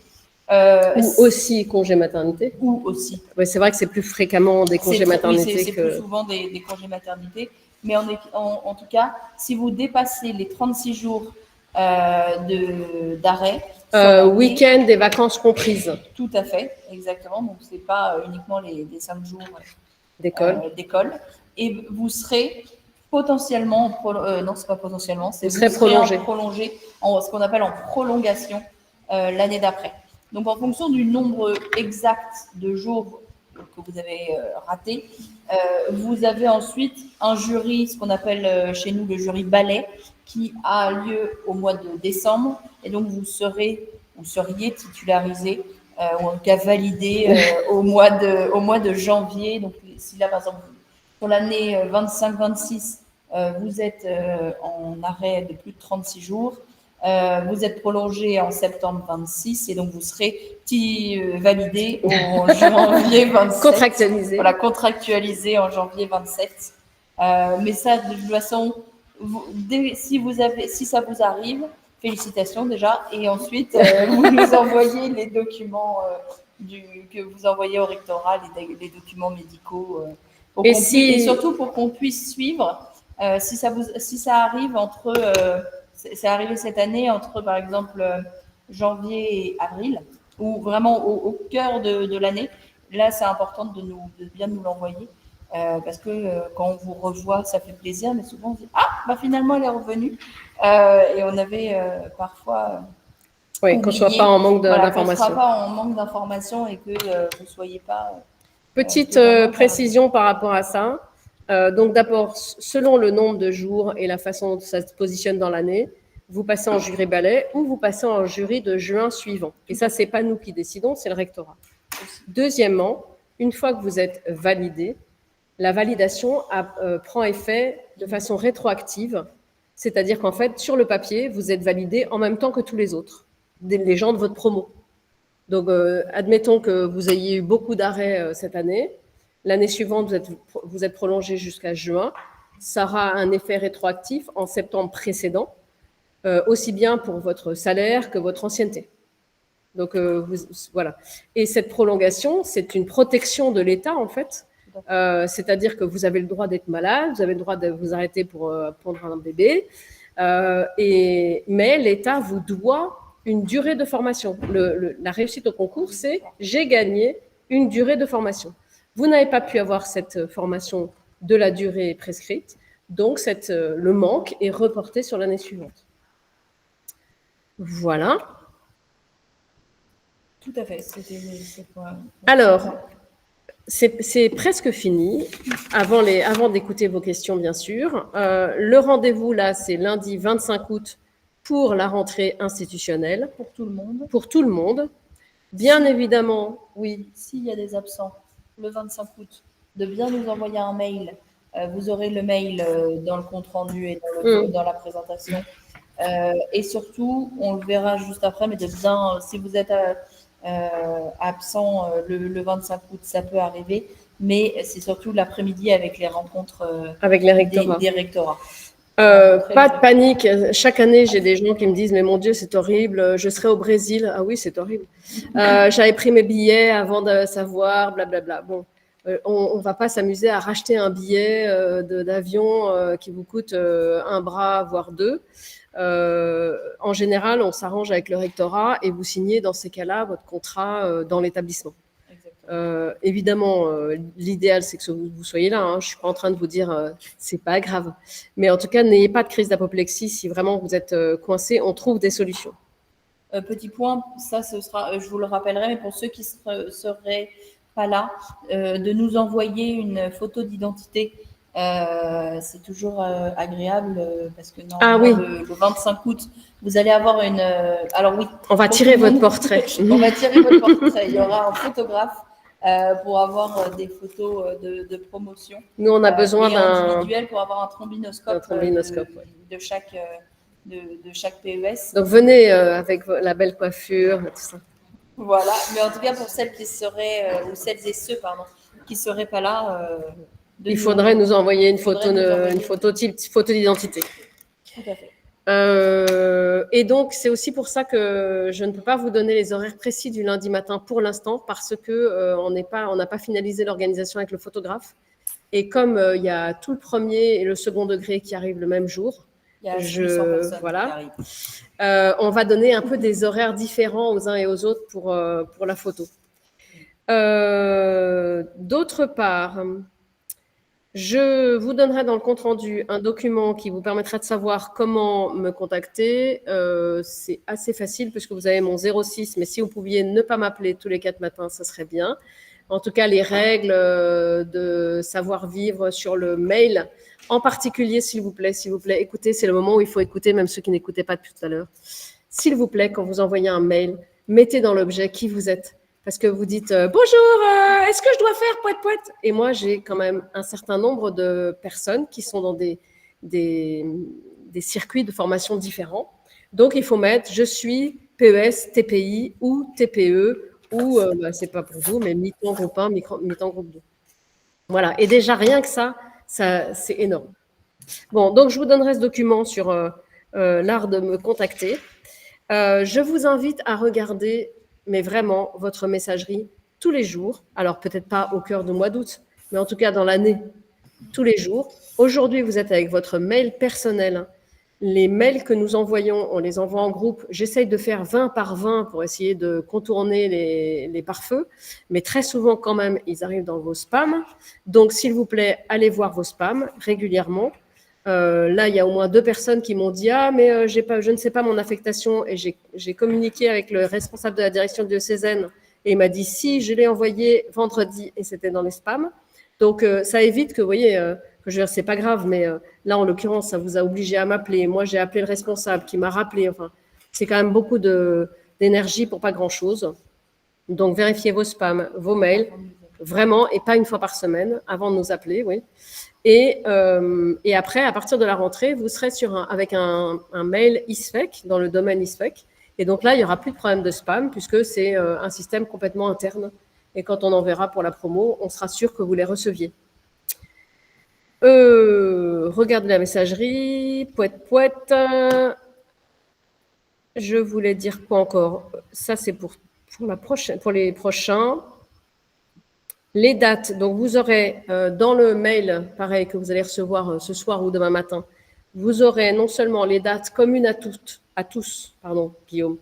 Ou aussi congé maternité. Ou aussi. Oui, c'est vrai que c'est plus fréquemment des congés maternité. Oui, c'est plus souvent des congés maternité. Mais en tout cas, si vous dépassez les 36 jours d'arrêt. Week-end et vacances comprises. Tout à fait, exactement. Donc, ce n'est pas uniquement les 5 jours d'école. Et vous serez potentiellement, non, c'est pas potentiellement, c'est vous serez prolongé en ce qu'on appelle en prolongation l'année d'après. Donc, en fonction du nombre exact de jours que vous avez raté, vous avez ensuite un jury, ce qu'on appelle chez nous le jury balai, qui a lieu au mois de décembre. Et donc, vous seriez titularisé, ou en tout cas validé au mois de janvier. Donc, si là, par exemple, pour l'année 25-26, vous êtes en arrêt de plus de 36 jours, vous êtes prolongé en septembre 26 et donc vous serez validé en janvier 27. Contractualisé. Voilà, contractualisé en janvier 27. Mais ça, de toute façon, si ça vous arrive, Félicitations déjà. Et ensuite, vous nous envoyez les documents que vous envoyez au rectorat, les documents médicaux, et surtout pour qu'on puisse suivre. Si ça arrive c'est arrivé cette année entre, par exemple, janvier et avril, ou vraiment au cœur de l'année, là, c'est important de bien nous l'envoyer. Parce que quand on vous revoit, ça fait plaisir, mais souvent on se dit finalement elle est revenue. Et on avait parfois. Oui, qu'on ne soit pas en manque d'informations. Qu'on ne soit pas en manque d'informations et que vous ne soyez pas. Petite précision par rapport à ça. Donc d'abord, selon le nombre de jours et la façon dont ça se positionne dans l'année, vous passez en jury balai ou vous passez en jury de juin suivant. Et ça, ce n'est pas nous qui décidons, c'est le rectorat. Deuxièmement, une fois que vous êtes validé, la validation prend effet de façon rétroactive, c'est-à-dire qu'en fait, sur le papier, vous êtes validé en même temps que tous les autres, les gens de votre promo. Donc, admettons que vous ayez eu beaucoup d'arrêts cette année. L'année suivante, vous êtes prolongé jusqu'à juin. Ça aura un effet rétroactif en septembre précédent, aussi bien pour votre salaire que votre ancienneté. Donc, voilà. Et cette prolongation, c'est une protection de l'État, en fait. C'est-à-dire que vous avez le droit d'être malade, vous avez le droit de vous arrêter pour pondre un bébé, mais l'État vous doit une durée de formation. La réussite au concours, c'est j'ai gagné une durée de formation. Vous n'avez pas pu avoir cette formation de la durée prescrite, donc le manque est reporté sur l'année suivante. Voilà. Tout à fait. Alors, c'est presque fini, avant d'écouter vos questions, bien sûr. Le rendez-vous, là, c'est lundi 25 août pour la rentrée institutionnelle. Pour tout le monde. Pour tout le monde. Bien évidemment, oui. S'il y a des absents, le 25 août, de bien nous envoyer un mail. Vous aurez le mail dans le compte-rendu et dans la présentation. Et surtout, on le verra juste après, mais de bien, si vous êtes absent le 25 août, ça peut arriver, mais c'est surtout l'après-midi avec les rencontres avec les rectorats. Des rectorats. Pas de panique. Chaque année, j'ai des gens qui me disent « Mais mon Dieu, c'est horrible, je serai au Brésil. » Ah oui, c'est horrible. J'avais pris mes billets avant de savoir, blablabla. Bon, on ne va pas s'amuser à racheter un billet d'avion qui vous coûte un bras, voire deux. En général, on s'arrange avec le rectorat et vous signez dans ces cas-là votre contrat dans l'établissement. Évidemment, l'idéal, c'est que vous soyez là. Je ne suis pas en train de vous dire c'est pas grave. Mais en tout cas, n'ayez pas de crise d'apoplexie. Si vraiment vous êtes coincé, on trouve des solutions. Petit point, ça, ce sera, je vous le rappellerai, mais pour ceux qui ne seraient pas là, de nous envoyer une photo d'identité. C'est toujours agréable parce que le 25 août, vous allez avoir une. Alors oui. On va tirer votre portrait. On va tirer votre portrait. Il y aura un photographe pour avoir des photos de promotion. Nous, on a besoin d'un individuel pour avoir un trombinoscope, de chaque PES. Donc venez avec la belle coiffure, tout ça. Voilà. Mais en tout cas, pour celles qui seraient ou celles et ceux qui seraient pas là. Il faudrait nous envoyer une photo d'identité. Tout à fait. Et donc, c'est aussi pour ça que je ne peux pas vous donner les horaires précis du lundi matin pour l'instant, parce qu'on n'a pas finalisé l'organisation avec le photographe. Et comme il y a tout le premier et le second degré qui arrivent le même jour, il y a 800 personnes voilà, on va donner un peu des horaires différents aux uns et aux autres pour la photo. D'autre part, je vous donnerai dans le compte-rendu un document qui vous permettra de savoir comment me contacter. C'est assez facile puisque vous avez mon 06, mais si vous pouviez ne pas m'appeler tous les 4 matins, ça serait bien. En tout cas, les règles de savoir-vivre sur le mail, en particulier, s'il vous plaît, écoutez, c'est le moment où il faut écouter, même ceux qui n'écoutaient pas depuis tout à l'heure. S'il vous plaît, quand vous envoyez un mail, mettez dans l'objet qui vous êtes. Parce que vous dites « Bonjour, est-ce que je dois faire poète-poète ?» Et moi, j'ai quand même un certain nombre de personnes qui sont dans des circuits de formation différents. Donc, il faut mettre « Je suis PES, TPI ou TPE » ou, c'est pas pour vous, mais mi-temps groupe 1, mi-temps groupe 2. Voilà. Et déjà, rien que ça c'est énorme. Bon, donc je vous donnerai ce document sur l'art de me contacter. Je vous invite à regarder, mais vraiment, votre messagerie tous les jours. Alors, peut-être pas au cœur du mois d'août, mais en tout cas dans l'année, tous les jours. Aujourd'hui, vous êtes avec votre mail personnel. Les mails que nous envoyons, on les envoie en groupe. J'essaye de faire 20 par 20 pour essayer de contourner les pare-feux, mais très souvent, quand même, ils arrivent dans vos spams. Donc, s'il vous plaît, allez voir vos spams régulièrement. Là, il y a au moins 2 personnes qui m'ont dit « Ah, mais je ne sais pas mon affectation » et j'ai communiqué avec le responsable de la direction diocésaine et il m'a dit « Si, je l'ai envoyé vendredi et c'était dans les spams ». Donc, ça évite que, vous voyez, que je veux dire, c'est pas grave, mais là, en l'occurrence, ça vous a obligé à m'appeler. Moi, j'ai appelé le responsable qui m'a rappelé. Enfin, c'est quand même beaucoup d'énergie pour pas grand-chose. Donc, vérifiez vos spams, vos mails, vraiment, et pas une fois par semaine, avant de nous appeler, oui. Et après, à partir de la rentrée, vous serez avec un mail ISFEC, dans le domaine ISFEC. Et donc là, il n'y aura plus de problème de spam, puisque c'est un système complètement interne. Et quand on enverra pour la promo, on sera sûr que vous les receviez. Regardez la messagerie, poète. Je voulais dire quoi encore? Ça, c'est pour les prochains. Les dates, donc vous aurez dans le mail, pareil, que vous allez recevoir ce soir ou demain matin, vous aurez non seulement les dates communes à tous, Guillaume,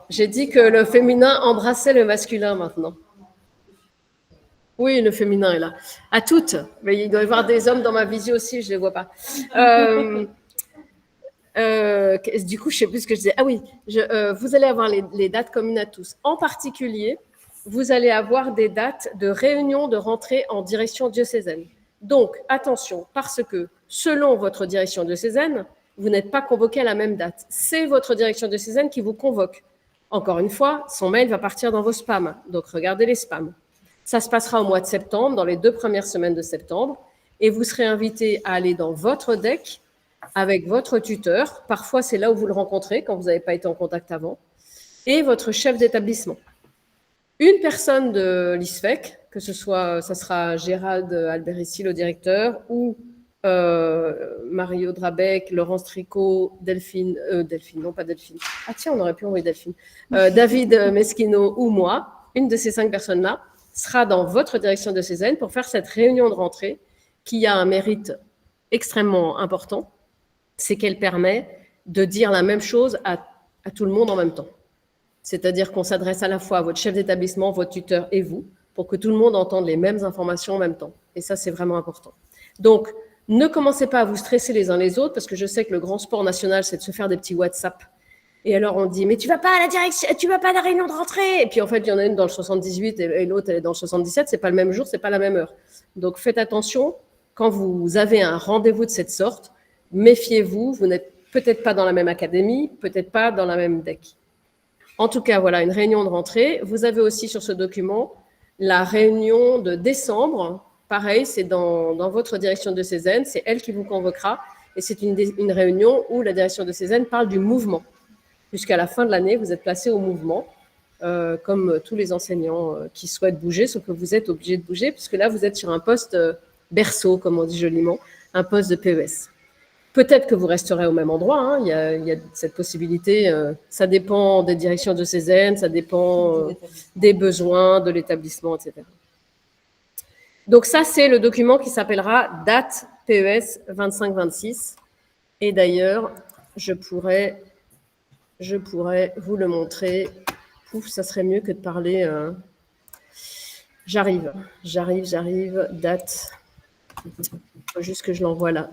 j'ai dit que le féminin embrassait le masculin maintenant. Oui, le féminin est là. À toutes, mais il doit y avoir des hommes dans ma visio aussi, je ne les vois pas. Du coup, je ne sais plus ce que je disais. Ah oui, vous allez avoir les dates communes à tous. En particulier, vous allez avoir des dates de réunion de rentrée en direction diocésaine. Donc, attention, parce que selon votre direction diocésaine, vous n'êtes pas convoqué à la même date. C'est votre direction diocésaine qui vous convoque. Encore une fois, son mail va partir dans vos spams. Donc, regardez les spams. Ça se passera au mois de septembre, dans les 2 premières semaines de septembre. Et vous serez invité à aller dans votre deck avec votre tuteur. Parfois, c'est là où vous le rencontrez, quand vous n'avez pas été en contact avant. Et votre chef d'établissement. Une personne de l'ISFEC, que ce soit, ça sera Gérald Alberici, le directeur, ou Mario Drabec, Laurence Tricot, Delphine, non pas Delphine. Ah tiens, on aurait pu envoyer Delphine. David Meschino ou moi, une de ces 5 personnes-là, sera dans votre direction diocésaine pour faire cette réunion de rentrée qui a un mérite extrêmement important, c'est qu'elle permet de dire la même chose à tout le monde en même temps. C'est-à-dire qu'on s'adresse à la fois à votre chef d'établissement, votre tuteur et vous, pour que tout le monde entende les mêmes informations en même temps. Et ça, c'est vraiment important. Donc, ne commencez pas à vous stresser les uns les autres, parce que je sais que le grand sport national, c'est de se faire des petits WhatsApp. Et alors, on dit, mais tu vas pas à la direction, tu vas pas à la réunion de rentrée. Et puis, en fait, il y en a une dans le 78 et l'autre, elle est dans le 77. C'est pas le même jour, c'est pas la même heure. Donc, faites attention. Quand vous avez un rendez-vous de cette sorte, méfiez-vous. Vous n'êtes peut-être pas dans la même académie, peut-être pas dans la même deck. En tout cas, voilà, une réunion de rentrée. Vous avez aussi sur ce document la réunion de décembre. Pareil, c'est dans votre direction diocésaine. C'est elle qui vous convoquera. Et c'est une réunion où la direction diocésaine parle du mouvement. Puisqu'à la fin de l'année, vous êtes placé au mouvement, comme tous les enseignants qui souhaitent bouger, sauf que vous êtes obligé de bouger, puisque là, vous êtes sur un poste berceau, comme on dit joliment, un poste de PES. Peut-être que vous resterez au même endroit, hein, il y a cette possibilité, ça dépend des directions diocésaines, ça dépend des besoins de l'établissement, etc. Donc ça, c'est le document qui s'appellera date PES 25-26. Et d'ailleurs, je pourrais vous le montrer. Ouf, ça serait mieux que de parler. J'arrive. Date. Il faut juste que je l'envoie là.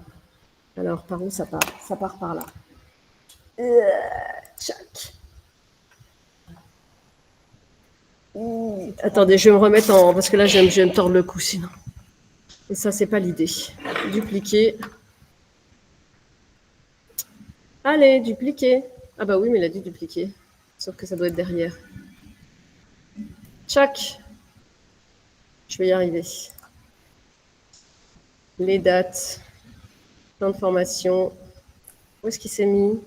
Alors, par où ça part? Ça part par là. Tchac. Attendez, je vais me remettre en... Parce que là, je vais me tordre le cou, sinon. Et ça, c'est pas l'idée. Dupliquer. Allez, dupliquer. Ah bah oui, mais il a dit dupliquer. Sauf que ça doit être derrière. Tchac. Je vais y arriver. Les dates. Plan de formation. Où est-ce qu'il s'est mis?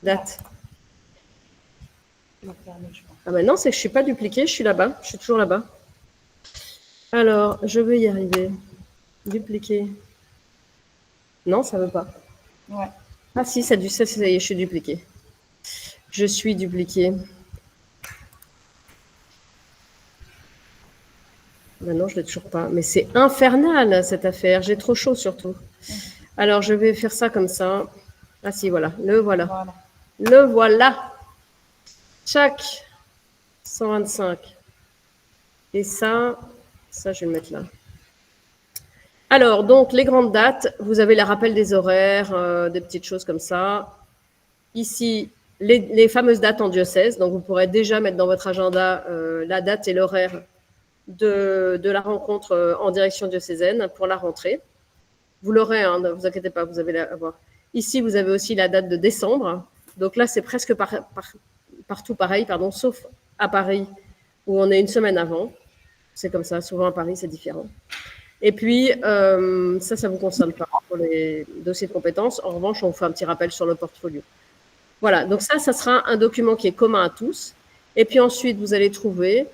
Date. Ah ben non, c'est que je ne suis pas dupliquée, je suis là-bas. Je suis toujours là-bas. Alors, je vais y arriver. Dupliquer. Non, ça ne veut pas. Ouais. Ah si, ça y est, je suis dupliquée. Je suis dupliquée. Non, je ne l'ai toujours pas. Mais c'est infernal, cette affaire. J'ai trop chaud, surtout. Alors, je vais faire ça comme ça. Ah si, voilà. Le voilà. Voilà. Le voilà. Chaque 125. Et ça, je vais le mettre là. Alors, donc, les grandes dates, vous avez les rappels des horaires, des petites choses comme ça. Ici, les fameuses dates en diocèse. Donc, vous pourrez déjà mettre dans votre agenda la date et l'horaire de la rencontre en direction diocésaine pour la rentrée. Vous l'aurez, hein, ne vous inquiétez pas, vous allez la voir. Ici, vous avez aussi la date de décembre. Donc là, c'est presque partout pareil, sauf à Paris, où on est une semaine avant. C'est comme ça, souvent à Paris, c'est différent. Et puis, ça ne vous concerne pas pour les dossiers de compétences. En revanche, on vous fait un petit rappel sur le portfolio. Voilà, donc ça sera un document qui est commun à tous. Et puis ensuite, vous allez trouver,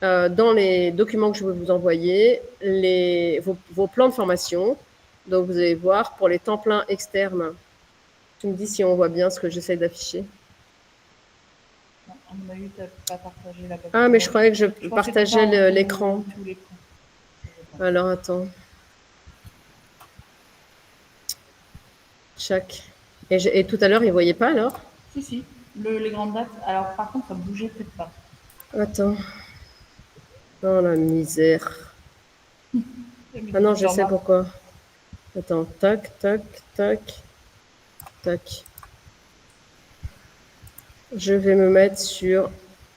dans les documents que je vais vous envoyer, vos plans de formation. Donc, vous allez voir, pour les temps pleins externes, tu me dis si on voit bien ce que j'essaie d'afficher. À mon avis, tu n'as pas partagé la page. Ah, mais je croyais que je partageais l'écran. Tout l'écran. Alors, attends. Chaque. Et tout à l'heure, ils ne voyaient pas, alors? Si. Les grandes dates. Alors, par contre, ça bougeait peut-être pas. Attends. Oh, la misère. Ah non, je sais pourquoi. Attends. Tac, tac, tac. Tac. Je vais me mettre sur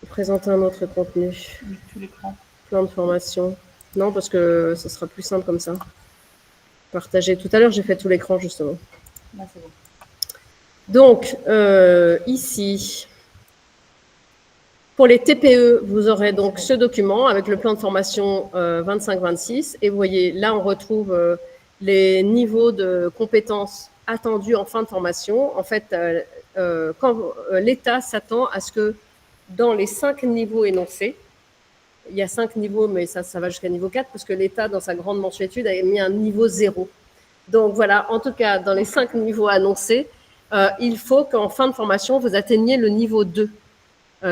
présenter un autre contenu. Oui, tout l'écran. Plan de formation. Non, parce que ce sera plus simple comme ça. Partager. Tout à l'heure, j'ai fait tout l'écran, justement. Là, c'est bon. Donc, ici, pour les TPE, vous aurez donc ce document avec le plan de formation 25-26. Et vous voyez, là, on retrouve les niveaux de compétences attendus en fin de formation. En fait, l'État s'attend à ce que dans les 5 niveaux énoncés, il y a 5 niveaux, mais ça va jusqu'à niveau 4, parce que l'État, dans sa grande mensuétude, a mis un niveau 0. Donc voilà, en tout cas, dans les 5 niveaux annoncés, il faut qu'en fin de formation, vous atteigniez le niveau 2,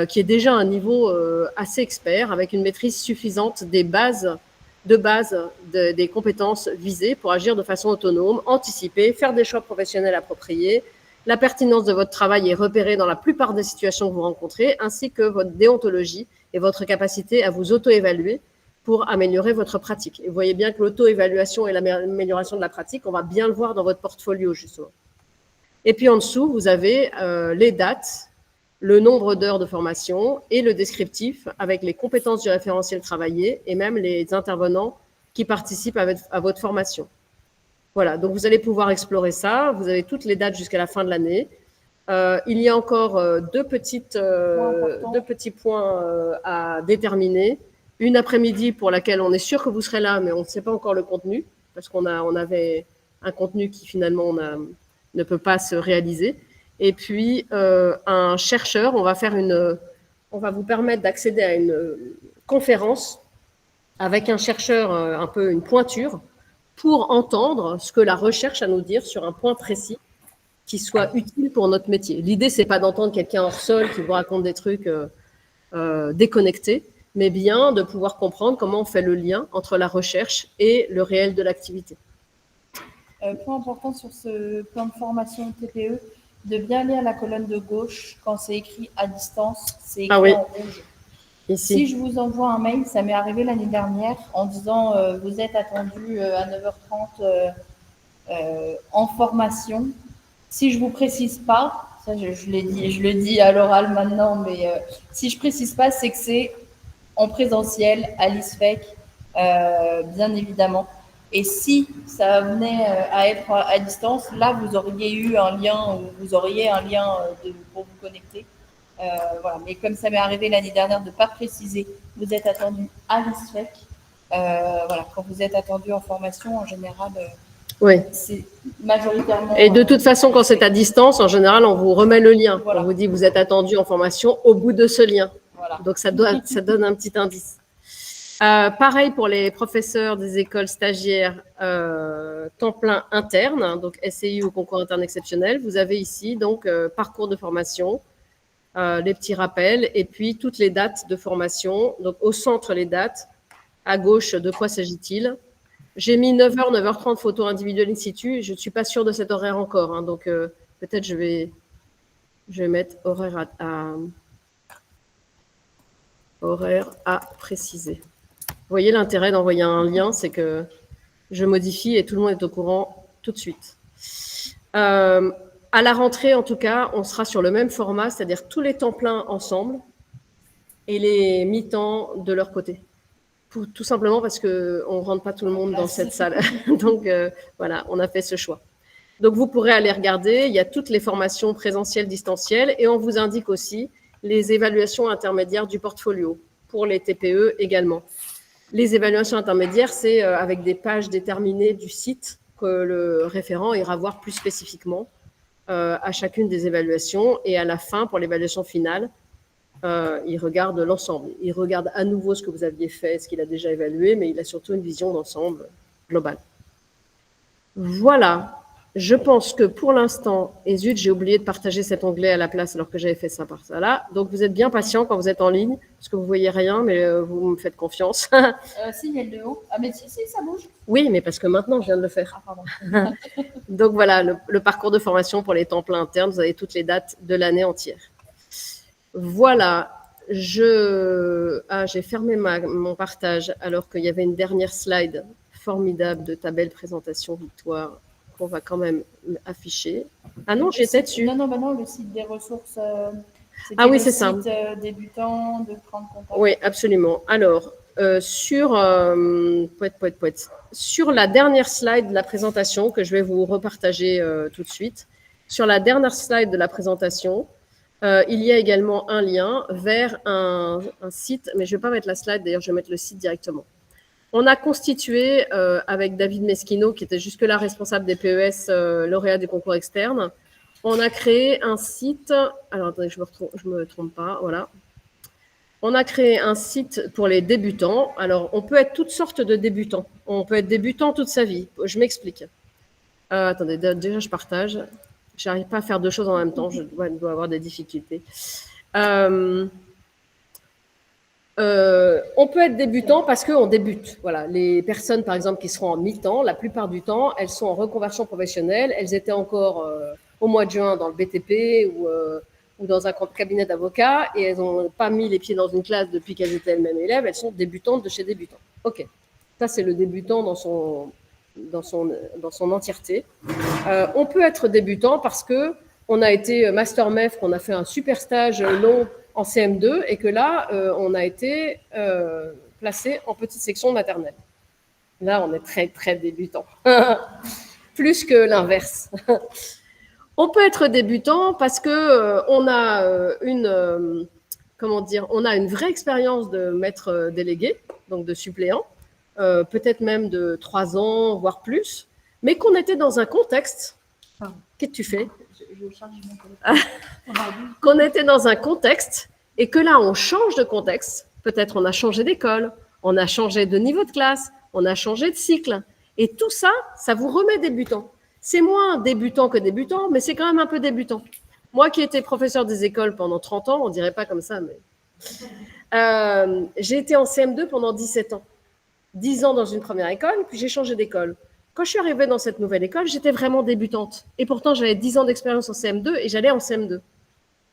qui est déjà un niveau assez expert, avec une maîtrise suffisante des bases, des compétences visées pour agir de façon autonome, anticiper, faire des choix professionnels appropriés. La pertinence de votre travail est repérée dans la plupart des situations que vous rencontrez, ainsi que votre déontologie et votre capacité à vous auto-évaluer pour améliorer votre pratique. Et vous voyez bien que l'auto-évaluation et l'amélioration de la pratique, on va bien le voir dans votre portfolio, justement. Et puis en dessous, vous avez les dates, le nombre d'heures de formation et le descriptif avec les compétences du référentiel travaillé et même les intervenants qui participent à votre formation. Voilà, donc vous allez pouvoir explorer ça. Vous avez toutes les dates jusqu'à la fin de l'année. Il y a encore deux petits points à déterminer. Une après-midi pour laquelle on est sûr que vous serez là, mais on ne sait pas encore le contenu, parce qu'on avait un contenu qui finalement ne peut pas se réaliser. Et puis, un chercheur, on va vous permettre d'accéder à une conférence avec un chercheur, un peu une pointure, pour entendre ce que la recherche a à nous dire sur un point précis qui soit utile pour notre métier. L'idée, c'est pas d'entendre quelqu'un hors sol qui vous raconte des trucs déconnectés, mais bien de pouvoir comprendre comment on fait le lien entre la recherche et le réel de l'activité. Point important sur ce plan de formation TPE, de bien lire la colonne de gauche quand c'est écrit à distance, c'est écrit en rouge. Ici. Si je vous envoie un mail, ça m'est arrivé l'année dernière en disant vous êtes attendu à 9h30 en formation. Si je vous précise pas, ça je le dis à l'oral maintenant, mais si je précise pas, c'est que c'est en présentiel à l'ISFEC, bien évidemment. Et si ça venait à être à distance, là vous auriez eu un lien, pour vous connecter. Voilà. Mais comme ça m'est arrivé l'année dernière de ne pas préciser, vous êtes attendu à l'ISFEC. Voilà. Quand vous êtes attendu en formation, en général, c'est majoritairement. Et de toute façon, quand c'est à distance, en général, on vous remet le lien. Voilà. On vous dit vous êtes attendu en formation au bout de ce lien. Voilà. Donc ça donne un petit indice. Pareil pour les professeurs des écoles stagiaires temps plein interne, hein, donc SCI ou concours interne exceptionnel. Vous avez ici donc parcours de formation, les petits rappels et puis toutes les dates de formation. Donc au centre, les dates. À gauche, de quoi s'agit-il? J'ai mis 9h, 9h30 photos individuelles in situ. Je ne suis pas sûre de cet horaire encore. Hein, donc peut-être je vais mettre horaire à préciser. Vous voyez l'intérêt d'envoyer un lien, c'est que je modifie et tout le monde est au courant tout de suite. À la rentrée, en tout cas, on sera sur le même format, c'est-à-dire tous les temps pleins ensemble et les mi-temps de leur côté. Tout simplement parce qu'on ne rentre pas tout le monde dans cette salle. Donc, voilà, on a fait ce choix. Donc, vous pourrez aller regarder. Il y a toutes les formations présentielles, distancielles et on vous indique aussi les évaluations intermédiaires du portfolio pour les TPE également. Les évaluations intermédiaires, c'est avec des pages déterminées du site que le référent ira voir plus spécifiquement à chacune des évaluations. Et à la fin, pour l'évaluation finale, il regarde l'ensemble. Il regarde à nouveau ce que vous aviez fait, ce qu'il a déjà évalué, mais il a surtout une vision d'ensemble globale. Voilà. Je pense que pour l'instant, et zut, j'ai oublié de partager cet onglet à la place alors que j'avais fait ça par ça là. Donc, vous êtes bien patient quand vous êtes en ligne, parce que vous ne voyez rien, mais vous me faites confiance. Si, il y a le haut. Ah, mais si, ça bouge. Oui, mais parce que maintenant, je viens de le faire. Ah, pardon. Donc, voilà, le parcours de formation pour les temps pleins internes, vous avez toutes les dates de l'année entière. Voilà. J'ai fermé mon partage alors qu'il y avait une dernière slide formidable de ta belle présentation, Victoire, qu'on va quand même afficher. Ah non, j'étais dessus. Non, le site des ressources. Ah oui, c'est ça. Le site débutant de prendre contact. Oui, absolument. Alors, sur la dernière slide de la présentation, que je vais vous repartager tout de suite, sur la dernière slide de la présentation, il y a également un lien vers un site, mais je ne vais pas mettre la slide, d'ailleurs, je vais mettre le site directement. On a constitué, avec David Meschino, qui était jusque-là responsable des PES lauréats du concours externe, on a créé un site. Alors, attendez, je me trompe pas. Voilà. On a créé un site pour les débutants. Alors, on peut être toutes sortes de débutants. On peut être débutant toute sa vie. Je m'explique. Attendez, déjà, je partage. Je n'arrive pas à faire deux choses en même temps. Je dois avoir des difficultés. On peut être débutant parce qu'on débute. Voilà. Les personnes, par exemple, qui seront en mi-temps, la plupart du temps, elles sont en reconversion professionnelle. Elles étaient encore au mois de juin dans le BTP ou dans un cabinet d'avocats et elles n'ont pas mis les pieds dans une classe depuis qu'elles étaient elles-mêmes élèves. Elles sont débutantes de chez débutants. OK. Ça, c'est le débutant dans son entièreté. On peut être débutant parce qu'on a été master MEF, qu'on a fait un super stage long en CM2 et que là, on a été placé en petite section maternelle. Là, on est très, très débutant. Plus que l'inverse. On peut être débutant parce qu'on a une vraie expérience de maître délégué, donc de suppléant, peut-être même de 3 ans, voire plus, mais qu'on était dans un contexte. Qu'est-ce que tu fais ? Je charge mon téléphone. Qu'on était dans un contexte et que là, on change de contexte. Peut-être on a changé d'école, on a changé de niveau de classe, on a changé de cycle. Et tout ça, ça vous remet débutant. C'est moins débutant que débutant, mais c'est quand même un peu débutant. Moi qui étais professeur des écoles pendant 30 ans, on ne dirait pas comme ça, mais j'ai été en CM2 pendant 17 ans. 10 ans dans une première école, puis j'ai changé d'école. Quand je suis arrivée dans cette nouvelle école, j'étais vraiment débutante. Et pourtant, j'avais 10 ans d'expérience en CM2 et j'allais en CM2.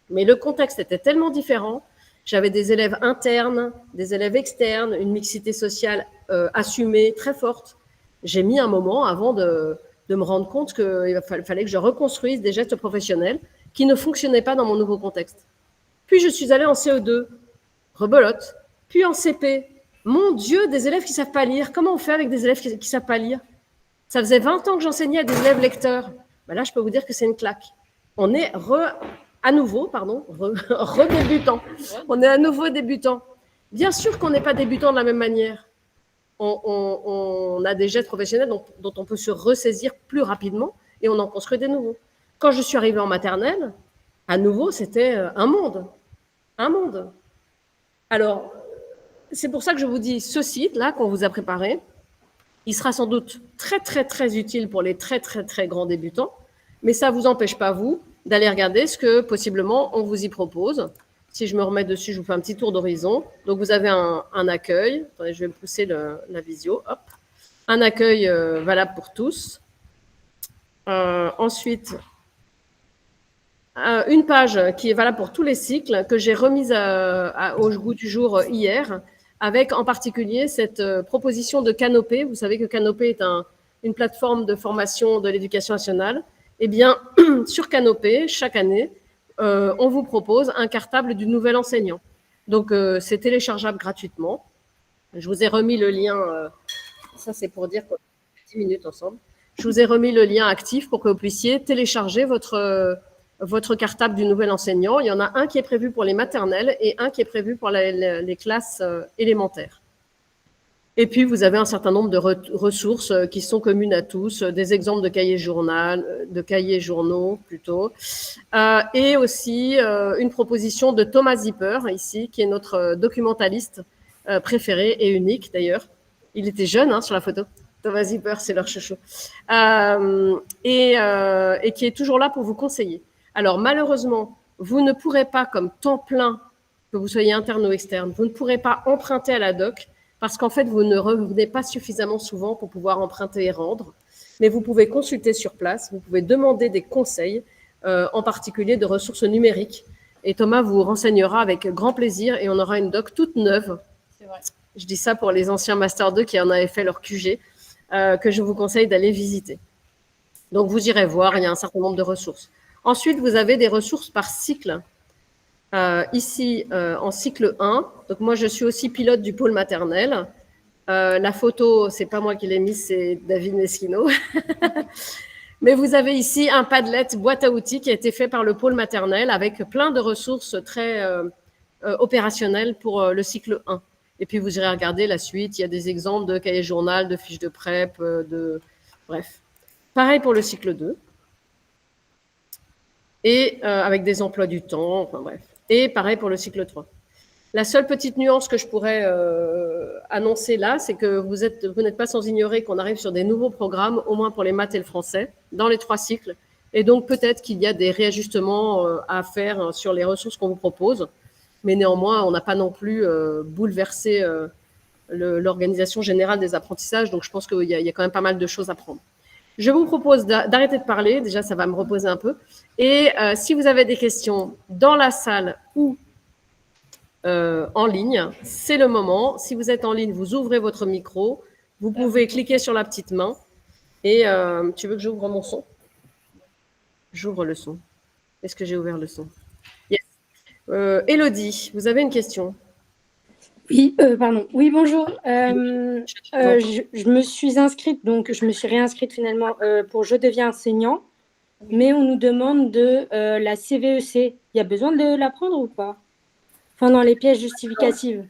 Mais le contexte était tellement différent. J'avais des élèves internes, des élèves externes, une mixité sociale assumée, très forte. J'ai mis un moment avant de me rendre compte qu'il fallait que je reconstruise des gestes professionnels qui ne fonctionnaient pas dans mon nouveau contexte. Puis je suis allée en CE2, rebelote. Puis en CP, mon Dieu, des élèves qui ne savent pas lire. Comment on fait avec des élèves qui ne savent pas lire ? Ça faisait 20 ans que j'enseignais à des élèves lecteurs. Ben là, je peux vous dire que c'est une claque. On est redébutant. On est à nouveau débutant. Bien sûr qu'on n'est pas débutant de la même manière. On a des gestes professionnels dont on peut se ressaisir plus rapidement et on en construit des nouveaux. Quand je suis arrivée en maternelle, à nouveau, c'était un monde. Un monde. Alors, c'est pour ça que je vous dis, ce site-là qu'on vous a préparé, il sera sans doute très, très, très utile pour les très, très, très grands débutants, mais ça ne vous empêche pas, vous, d'aller regarder ce que possiblement on vous y propose. Si je me remets dessus, je vous fais un petit tour d'horizon. Donc, vous avez un accueil. Attendez, je vais me pousser la visio. Hop. Un accueil valable pour tous. Ensuite, une page qui est valable pour tous les cycles que j'ai remise au goût du jour hier, avec en particulier cette proposition de Canopé. Vous savez que Canopé est une plateforme de formation de l'éducation nationale. Eh bien, sur Canopé, chaque année, on vous propose un cartable du nouvel enseignant. Donc, c'est téléchargeable gratuitement. Je vous ai remis le lien, ça c'est pour dire qu'on a 10 minutes ensemble. Je vous ai remis le lien actif pour que vous puissiez télécharger votre cartable du nouvel enseignant. Il y en a un qui est prévu pour les maternelles et un qui est prévu pour les classes élémentaires. Et puis, vous avez un certain nombre de ressources qui sont communes à tous, des exemples de cahiers journaux plutôt, et aussi une proposition de Thomas Zipper, ici, qui est notre documentaliste préféré et unique d'ailleurs. Il était jeune sur la photo. Thomas Zipper, c'est leur chouchou. Et qui est toujours là pour vous conseiller. Alors, malheureusement, vous ne pourrez pas, comme temps plein, que vous soyez interne ou externe, vous ne pourrez pas emprunter à la doc, parce qu'en fait, vous ne revenez pas suffisamment souvent pour pouvoir emprunter et rendre. Mais vous pouvez consulter sur place, vous pouvez demander des conseils, en particulier de ressources numériques. Et Thomas vous renseignera avec grand plaisir et on aura une doc toute neuve. C'est vrai. Je dis ça pour les anciens Master 2 qui en avaient fait leur QG, que je vous conseille d'aller visiter. Donc, vous irez voir, il y a un certain nombre de ressources. Ensuite, vous avez des ressources par cycle. Ici, en cycle 1, donc moi, je suis aussi pilote du pôle maternel. La photo, c'est pas moi qui l'ai mise, c'est David Meschino. Mais vous avez ici un Padlet boîte à outils qui a été fait par le pôle maternel avec plein de ressources très opérationnelles pour le cycle 1. Et puis, vous irez regarder la suite. Il y a des exemples de cahiers journal, de fiches de prep, bref. Pareil pour le cycle 2. Et avec des emplois du temps, enfin bref. Et pareil pour le cycle 3. La seule petite nuance que je pourrais annoncer là, c'est que vous n'êtes pas sans ignorer qu'on arrive sur des nouveaux programmes, au moins pour les maths et le français, dans les 3 cycles. Et donc, peut-être qu'il y a des réajustements à faire sur les ressources qu'on vous propose. Mais néanmoins, on n'a pas non plus bouleversé l'organisation générale des apprentissages. Donc, je pense qu'il y a quand même pas mal de choses à prendre. Je vous propose d'arrêter de parler. Déjà, ça va me reposer un peu. Et si vous avez des questions dans la salle ou en ligne, c'est le moment. Si vous êtes en ligne, vous ouvrez votre micro. Vous pouvez cliquer sur la petite main. Et tu veux que j'ouvre mon son? J'ouvre le son. Est-ce que j'ai ouvert le son? Yes. Élodie, vous avez une question? Oui, pardon. Oui, bonjour. Je me suis inscrite, donc je me suis réinscrite finalement pour Je deviens enseignant, mais on nous demande de la CVEC. Il y a besoin de la prendre ou pas? Enfin, dans les pièces justificatives.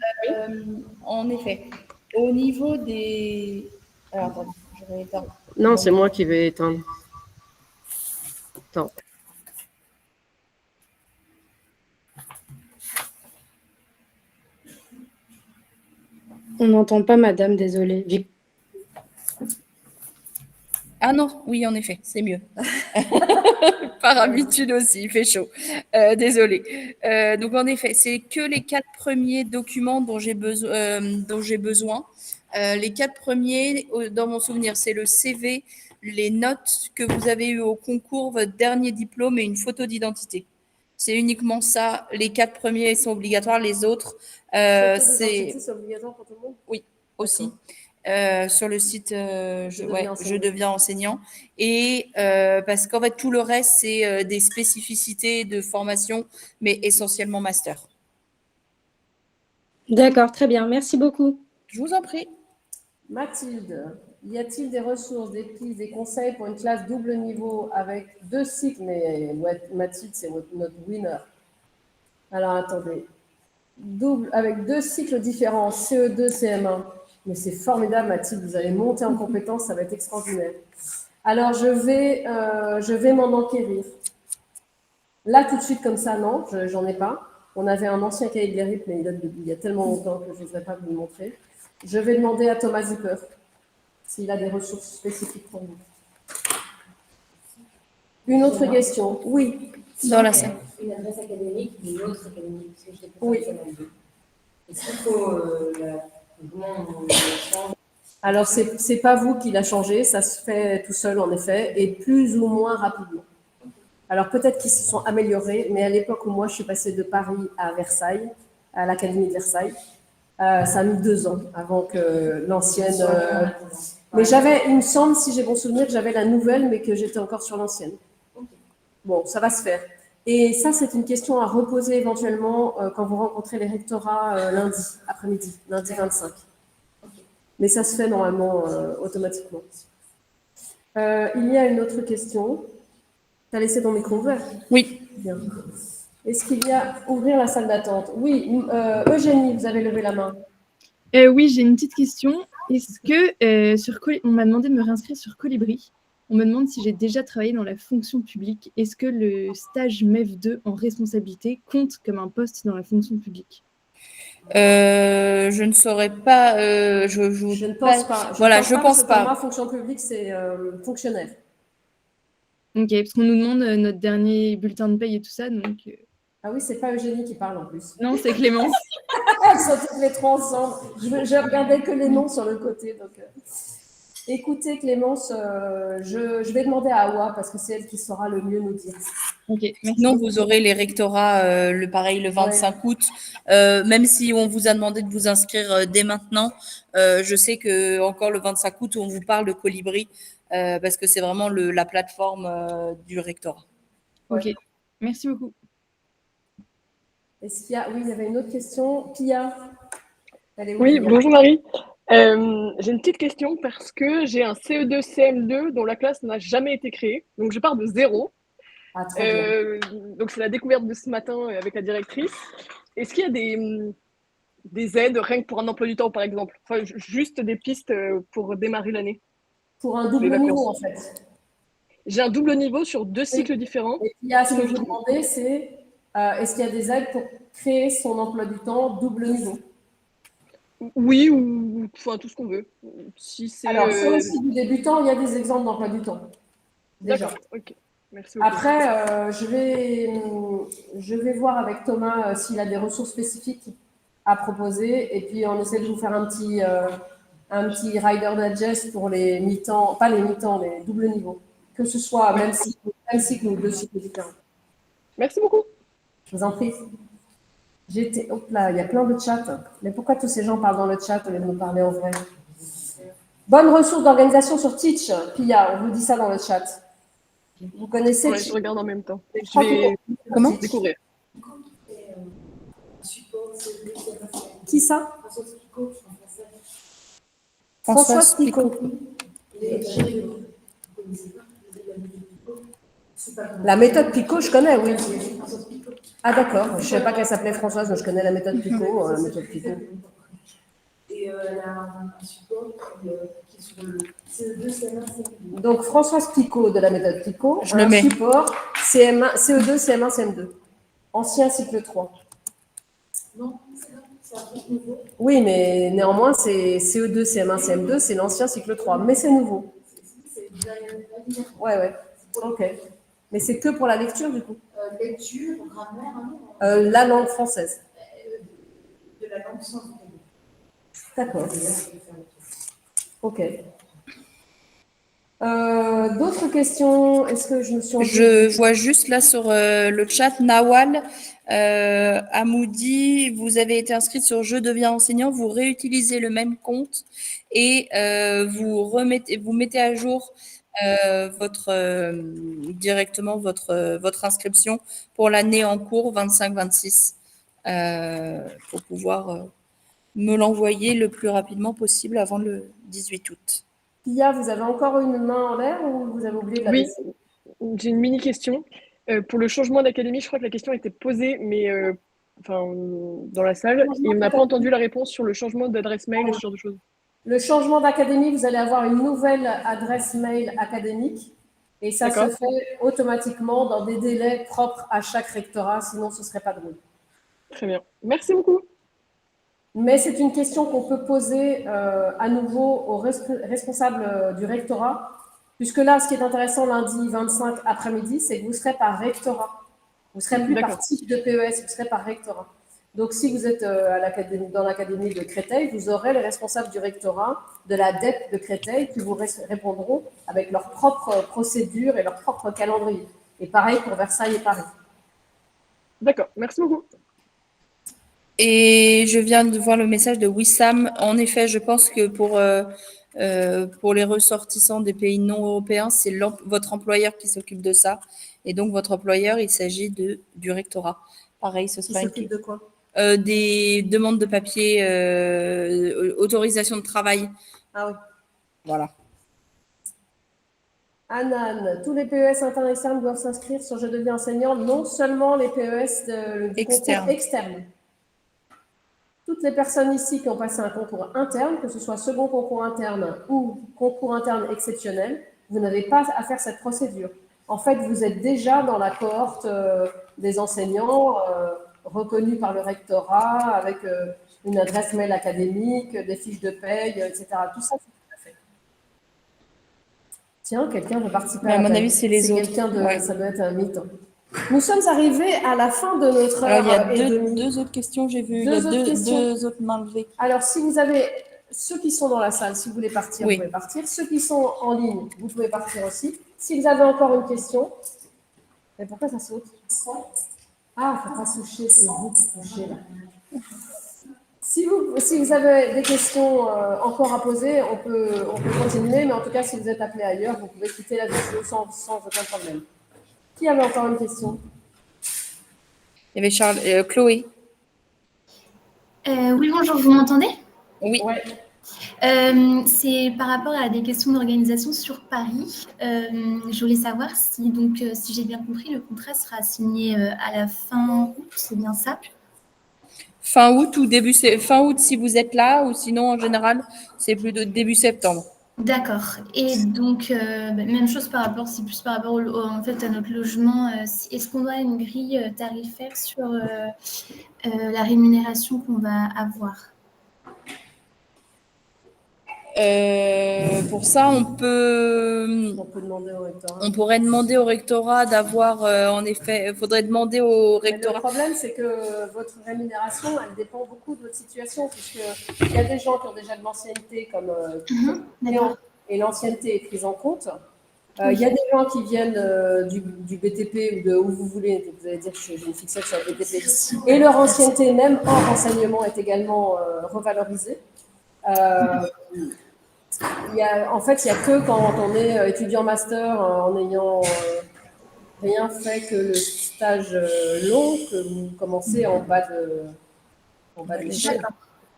En effet. Au niveau des... Alors, attendez, je vais éteindre. Non, c'est moi qui vais éteindre. Attends. On n'entend pas, madame, désolée. Ah non, oui, en effet, c'est mieux. Par habitude aussi, il fait chaud. Désolée. Donc, en effet, c'est que les 4 premiers documents dont j'ai besoin. Les 4 premiers, dans mon souvenir, c'est le CV, les notes que vous avez eues au concours, votre dernier diplôme et une photo d'identité. C'est uniquement ça. Les 4 premiers sont obligatoires. Les autres, c'est obligatoire pour tout le monde? Oui, aussi. Sur le site Je deviens enseignant. Et parce qu'en fait, tout le reste, c'est des spécificités de formation, mais essentiellement master. D'accord, très bien. Merci beaucoup. Je vous en prie. Mathilde, y a-t-il des ressources, des pistes, des conseils pour une classe double niveau avec 2 cycles? Mais Mathilde, c'est notre winner. Alors, attendez. Avec 2 cycles différents, CE2, CM1. Mais c'est formidable, Mathilde, vous allez monter en compétence, ça va être extraordinaire. Alors, je vais m'en enquérir. Là, tout de suite, comme ça, non, j'en ai pas. On avait un ancien cahier de l'ERIP, mais il y a tellement longtemps que je ne voudrais pas vous le montrer. Je vais demander à Thomas Zipper s'il a des ressources spécifiques pour vous. Une autre question. Oui. Dans la salle. Une adresse académique et une autre académique. Parce que je Oui. Est-ce qu'il faut comment on change? Alors, c'est pas vous qui l'a changé, ça se fait tout seul en effet, et plus ou moins rapidement. Alors, peut-être qu'ils se sont améliorés, mais à l'époque où moi je suis passée de Paris à Versailles, à l'Académie de Versailles, ça a mis 2 ans avant que l'ancienne. Mais j'avais, il me semble, si j'ai bon souvenir, que j'avais la nouvelle, mais que j'étais encore sur l'ancienne. Bon, ça va se faire. Et ça, c'est une question à reposer éventuellement quand vous rencontrez les rectorats lundi après-midi, lundi 25. Mais ça se fait normalement automatiquement. Il y a une autre question. Tu as laissé ton micro ouvert? Oui. Bien. Est-ce qu'il y a ouvrir la salle d'attente? Oui, Eugénie, vous avez levé la main. Oui, j'ai une petite question. Est-ce que on m'a demandé de me réinscrire sur Colibri? On me demande si j'ai déjà travaillé dans la fonction publique. Est-ce que le stage MEF2 en responsabilité compte comme un poste dans la fonction publique? Je ne saurais pas. Je ne pense pas. Je pense pas. Pour moi, fonction publique, c'est fonctionnaire. Ok, parce qu'on nous demande notre dernier bulletin de paye et tout ça. Donc, Ah oui, c'est pas Eugénie qui parle en plus. non, c'est Clémence. Elles sont toutes les trois ensemble. Je regardais que les noms sur le côté. Donc, écoutez, Clémence, je vais demander à Awa parce que c'est elle qui saura le mieux nous dire. Ok, merci. Sinon, vous aurez les rectorats, le 25 août. Même si on vous a demandé de vous inscrire dès maintenant, je sais que encore le 25 août, on vous parle de Colibri parce que c'est vraiment la plateforme du rectorat. Ok, merci beaucoup. Est-ce qu'il y a... Oui, il y avait une autre question. Pia, elle est où? Oui, bonjour Marie. J'ai une petite question parce que j'ai un CE2, CM2 dont la classe n'a jamais été créée. Donc, je pars de zéro. Ah, très bien. Donc, c'est la découverte de ce matin avec la directrice. Est-ce qu'il y a des aides rien que pour un emploi du temps, par exemple? Enfin, juste des pistes pour démarrer l'année. Pour un double niveau, en fait. J'ai un double niveau sur 2 cycles différents. Et Pia, ce que je vous demandais, c'est est-ce qu'il y a des aides pour créer son emploi du temps double niveau? Oui, ou enfin, tout ce qu'on veut. Si c'est, Alors, sur le site du débutant, il y a des exemples d'emploi du temps. Déjà. D'accord, ok. Merci beaucoup. Après, je vais voir avec Thomas s'il a des ressources spécifiques à proposer. Et puis, on essaie de vous faire un petit rider digest pour les mi-temps, pas les mi-temps, les doubles niveaux. Que ce soit même cycle ou 2 cycles différents. Merci beaucoup. Je vous en prie. Hop là, il y a plein de chats. Mais pourquoi tous ces gens parlent dans le chat au lieu de nous parler en vrai? Bonne ressource d'organisation sur Teach, Pia, on vous dit ça dans le chat. Vous connaissez Ouais, je regarde en même temps. Je vais découvrir. Qui ça? Françoise Picot. La méthode Picot, je connais, oui. Ah d'accord, je ne savais pas qu'elle s'appelait Françoise, mais je connais la méthode Picot. Et elle a un support qui est sur le CE2, CM1, CM2. Donc Françoise Picot de la méthode Picot, un support CM1, CE2, CM1, CM2. Ancien cycle 3. Non, c'est un truc nouveau. Oui, mais néanmoins, c'est CE2, CM1, CM2, c'est l'ancien cycle 3, mais c'est nouveau. Ouais. Ok. Mais c'est que pour la lecture, du coup? Lecture, grammaire, la langue française. De la langue sans vocabulaire. D'accord. Ok. D'autres questions? Est-ce que je me suis... Je vois juste là sur le chat, Nawal, Amoudi, vous avez été inscrite sur Je deviens enseignant, vous réutilisez le même compte et vous mettez à jour directement votre inscription pour l'année en cours 25-26 pour pouvoir me l'envoyer le plus rapidement possible avant le 18 août. Pia, vous avez encore une main en l'air ou vous avez oublié de la baisser? J'ai une mini question. Pour le changement d'académie, je crois que la question a été posée, mais dans la salle, et on n'a pas entendu la réponse sur le changement d'adresse mail et ce genre de choses. Le changement d'académie, vous allez avoir une nouvelle adresse mail académique et ça se fait automatiquement dans des délais propres à chaque rectorat, sinon ce ne serait pas drôle. Très bien. Merci beaucoup. Mais c'est une question qu'on peut poser à nouveau aux responsables du rectorat, puisque là, ce qui est intéressant lundi 25 après-midi, c'est que vous serez par rectorat. Vous ne serez plus par type de PES, vous serez par rectorat. Donc, si vous êtes dans l'académie de Créteil, vous aurez les responsables du rectorat de la DEP de Créteil qui vous répondront avec leur propre procédure et leur propre calendrier. Et pareil pour Versailles et Paris. D'accord, merci beaucoup. Et je viens de voir le message de Wissam. En effet, je pense que pour les ressortissants des pays non européens, c'est votre employeur qui s'occupe de ça. Et donc, votre employeur, il s'agit du rectorat. Pareil, ce Qui sera s'occupe de quoi? des demandes de papier, autorisation de travail. Ah oui. Voilà. Anan, tous les PES internes et externes doivent s'inscrire sur Je deviens enseignant, non seulement les PES du concours externe. Toutes les personnes ici qui ont passé un concours interne, que ce soit second concours interne ou concours interne exceptionnel, vous n'avez pas à faire cette procédure. En fait, vous êtes déjà dans la cohorte des enseignants reconnus par le rectorat avec une adresse mail académique, des fiches de paye, etc. Tout ça, c'est tout à fait. Tiens, quelqu'un veut participer à mon avis, c'est les autres. Ça doit être un mythe. Nous sommes arrivés à la fin de notre heure. Alors, il y a deux autres questions, j'ai vu. Deux autres mains levées. Alors, si vous avez ceux qui sont dans la salle, si vous voulez partir, vous pouvez partir. Ceux qui sont en ligne, vous pouvez partir aussi. Si vous avez encore une question. Mais pourquoi ça saute? Ah, il ne faut pas soucher, c'est vous qui touchez là. Si vous avez des questions encore à poser, on peut continuer, mais en tout cas, si vous êtes appelé ailleurs, vous pouvez quitter la vidéo sans aucun problème. Qui avait encore une question? Il y avait Chloé. Oui, bonjour, vous m'entendez? Oui. Ouais. C'est par rapport à des questions d'organisation sur Paris. Je voulais savoir si j'ai bien compris, le contrat sera signé à la fin août, c'est bien ça? Fin août ou fin août si vous êtes là, ou sinon en général c'est plutôt début septembre. D'accord. Et donc même chose c'est plus par rapport en fait à notre logement. Est-ce qu'on doit une grille tarifaire sur la rémunération qu'on va avoir? Pour ça, on pourrait demander au rectorat d'avoir, en effet, il faudrait demander au rectorat. Le problème, c'est que votre rémunération, elle dépend beaucoup de votre situation, puisqu'il y a des gens qui ont déjà de l'ancienneté, comme et l'ancienneté est prise en compte. Il y a des gens qui viennent du BTP ou de où vous voulez, vous allez dire que j'ai une fixette sur le BTP, et leur ancienneté, même hors enseignement, est également revalorisée. En fait, il n'y a que quand on est étudiant master en ayant rien fait que le stage long que vous commencez en bas de l'échelle. D'accord.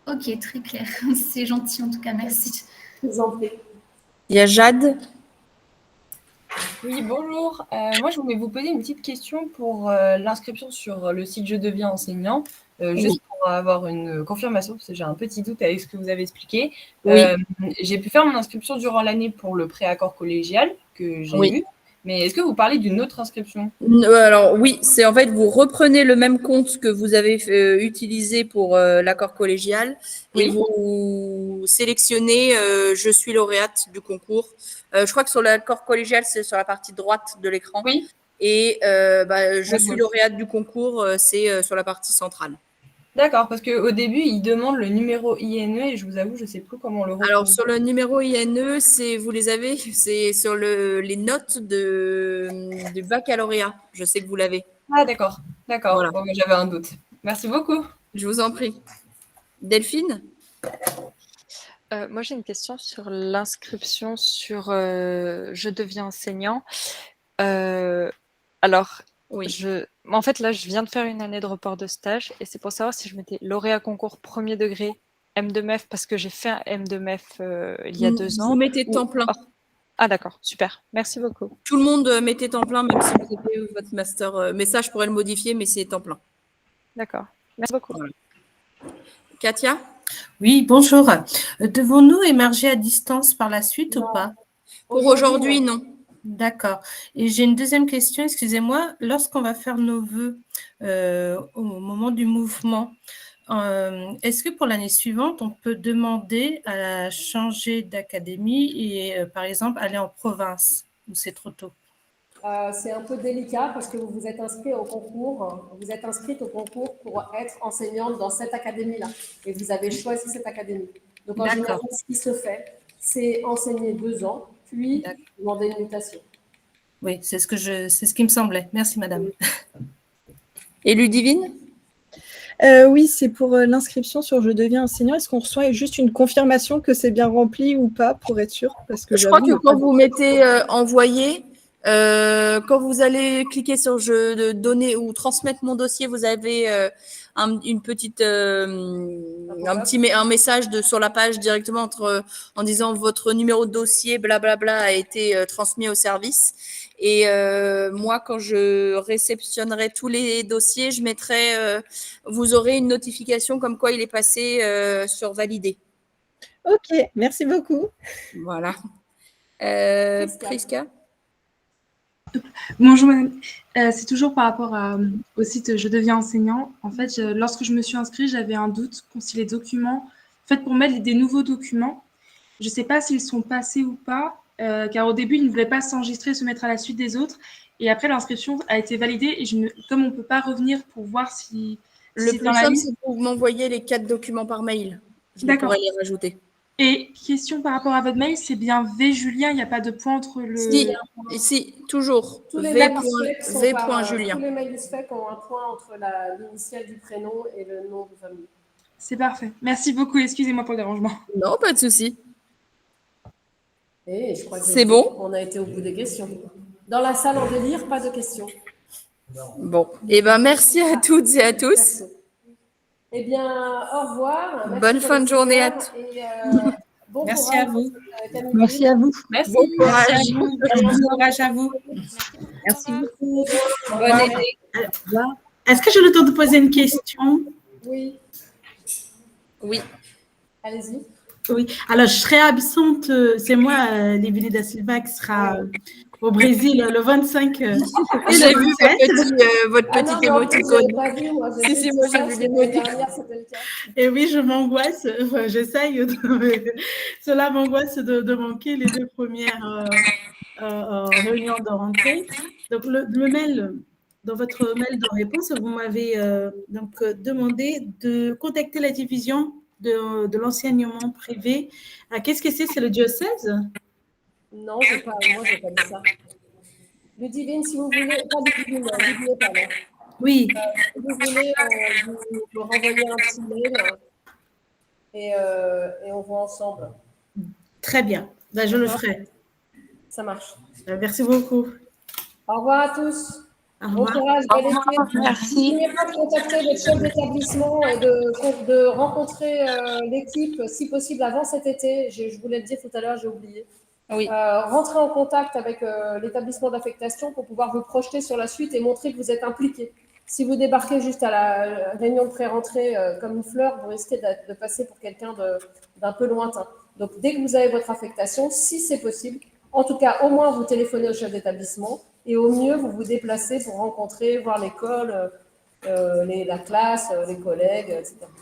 Ok, très clair. C'est gentil en tout cas, merci. Je vous en prie. Il y a Jade. Oui, bonjour. Moi, je voulais vous poser une petite question pour l'inscription sur le site Je deviens enseignant, juste pour avoir une confirmation, parce que j'ai un petit doute avec ce que vous avez expliqué. Oui. J'ai pu faire mon inscription durant l'année pour le préaccord collégial que j'ai eu, mais est-ce que vous parlez d'une autre inscription? Alors oui, c'est en fait, vous reprenez le même compte que vous avez utilisé pour l'accord collégial et vous sélectionnez je suis lauréate du concours. Je crois que sur l'accord collégial, c'est sur la partie droite de l'écran. Oui. Et je suis lauréate du concours, c'est sur la partie centrale. D'accord, parce qu'au début, il demande le numéro INE et je vous avoue, je ne sais plus comment le retrouver. Alors, sur le numéro INE, vous les avez, c'est sur les notes du baccalauréat. Je sais que vous l'avez. Ah, d'accord. Voilà. Bon, j'avais un doute. Merci beaucoup. Je vous en prie. Delphine? Moi, j'ai une question sur l'inscription sur Je deviens enseignant. Alors, en fait, là, je viens de faire une année de report de stage et c'est pour savoir si je mettais lauréat concours premier degré M2MEF parce que j'ai fait un M2MEF il y a 2 ans. Vous mettez temps plein. Ah, d'accord, super. Merci beaucoup. Tout le monde mettait temps plein, même si vous avez votre master. Mais ça, je pourrais le modifier, mais c'est temps plein. D'accord. Merci beaucoup. Voilà. Katia? Oui, bonjour. Devons-nous émerger à distance par la suite ou pas? Pour aujourd'hui, non. D'accord. Et j'ai une deuxième question, excusez-moi. Lorsqu'on va faire nos vœux, au moment du mouvement. Est-ce que pour l'année suivante, on peut demander à changer d'académie et, par exemple, aller en province, ou c'est trop tôt? C'est un peu délicat parce que vous vous êtes inscrit au concours, vous êtes inscrite au concours pour être enseignante dans cette académie-là et vous avez choisi cette académie. Donc en général, ce qui se fait, c'est enseigner 2 ans, puis demander une mutation. Oui, c'est ce qui me semblait. Merci, madame. Et Ludivine? Oui, c'est pour l'inscription sur Je deviens enseignant. Est-ce qu'on reçoit juste une confirmation que c'est bien rempli ou pas pour être sûr? Parce que je crois que quand vous mettez envoyer, quand vous allez cliquer sur je donner ou transmettre mon dossier, vous avez un message sur la page directement en disant votre numéro de dossier, blablabla, a été transmis au service. Et moi, quand je réceptionnerai tous les dossiers, je mettrai, vous aurez une notification comme quoi il est passé sur validé. Ok, merci beaucoup. Voilà. Priska? Bonjour madame, c'est toujours par rapport au site Je deviens enseignant. En fait, lorsque je me suis inscrite, j'avais un doute si les documents, en fait pour mettre des nouveaux documents, je ne sais pas s'ils sont passés ou pas, car au début, ils ne voulaient pas s'enregistrer, se mettre à la suite des autres. Et après, l'inscription a été validée et comme on ne peut pas revenir pour voir si le plus simple, c'est que vous m'envoyez les 4 documents par mail. Je pourrais les rajouter. Et question par rapport à votre mail, c'est bien V Julien, il n'y a pas de point entre le... Si, toujours. Tous les mails Julien. Tous les mails spec ont un point entre l'initiale du prénom et le nom de famille. C'est parfait. Merci beaucoup. Excusez-moi pour le dérangement. Non, pas de souci. Et je crois que c'est bon. On a été au bout des questions. Dans la salle en délire, pas de questions. Bon. Eh bien, merci à toutes et à tous. Merci. Eh bien, au revoir. Merci. Bonne fin de journée à tous. Bon merci courage, à vous. Merci à vous. Merci. Bon courage. Merci à vous. Bon courage à vous. Merci beaucoup. Bonne été. Est-ce que j'ai le temps de poser une question? Oui. Oui. Allez-y. Oui. Alors, je serai absente. C'est moi, Livini da Silva, qui sera au Brésil le 25. J'ai vu votre petit émoticône. Si, moi j'ai vu l'émoticône. Et oui, je m'angoisse. Enfin, j'essaye. Cela m'angoisse de manquer les 2 premières réunions de rentrée. Donc, le mail, dans votre mail de réponse, vous m'avez demandé de contacter la division de l'enseignement privé. Qu'est-ce que c'est? C'est le diocèse? Non, moi, je n'ai pas dit ça. Ludivine, si vous voulez, pas Ludivine, n'oubliez pas. Non. Oui. Si vous voulez, vous renvoyer un petit mail et on voit ensemble. Très bien. Ben, je le ferai. Ça marche. Merci beaucoup. Au revoir à tous. Bon courage, belle été. Merci. N'oubliez pas de contacter votre chef d'établissement et de rencontrer l'équipe, si possible, avant cet été. Je voulais le dire tout à l'heure, j'ai oublié. Oui. Rentrez en contact avec l'établissement d'affectation pour pouvoir vous projeter sur la suite et montrer que vous êtes impliqué. Si vous débarquez juste à la réunion de pré-rentrée comme une fleur, vous risquez de passer pour quelqu'un d'un peu lointain. Donc, dès que vous avez votre affectation, si c'est possible, en tout cas, au moins, vous téléphonez au chef d'établissement et au mieux, vous vous déplacez pour rencontrer, voir l'école, la classe, les collègues, etc.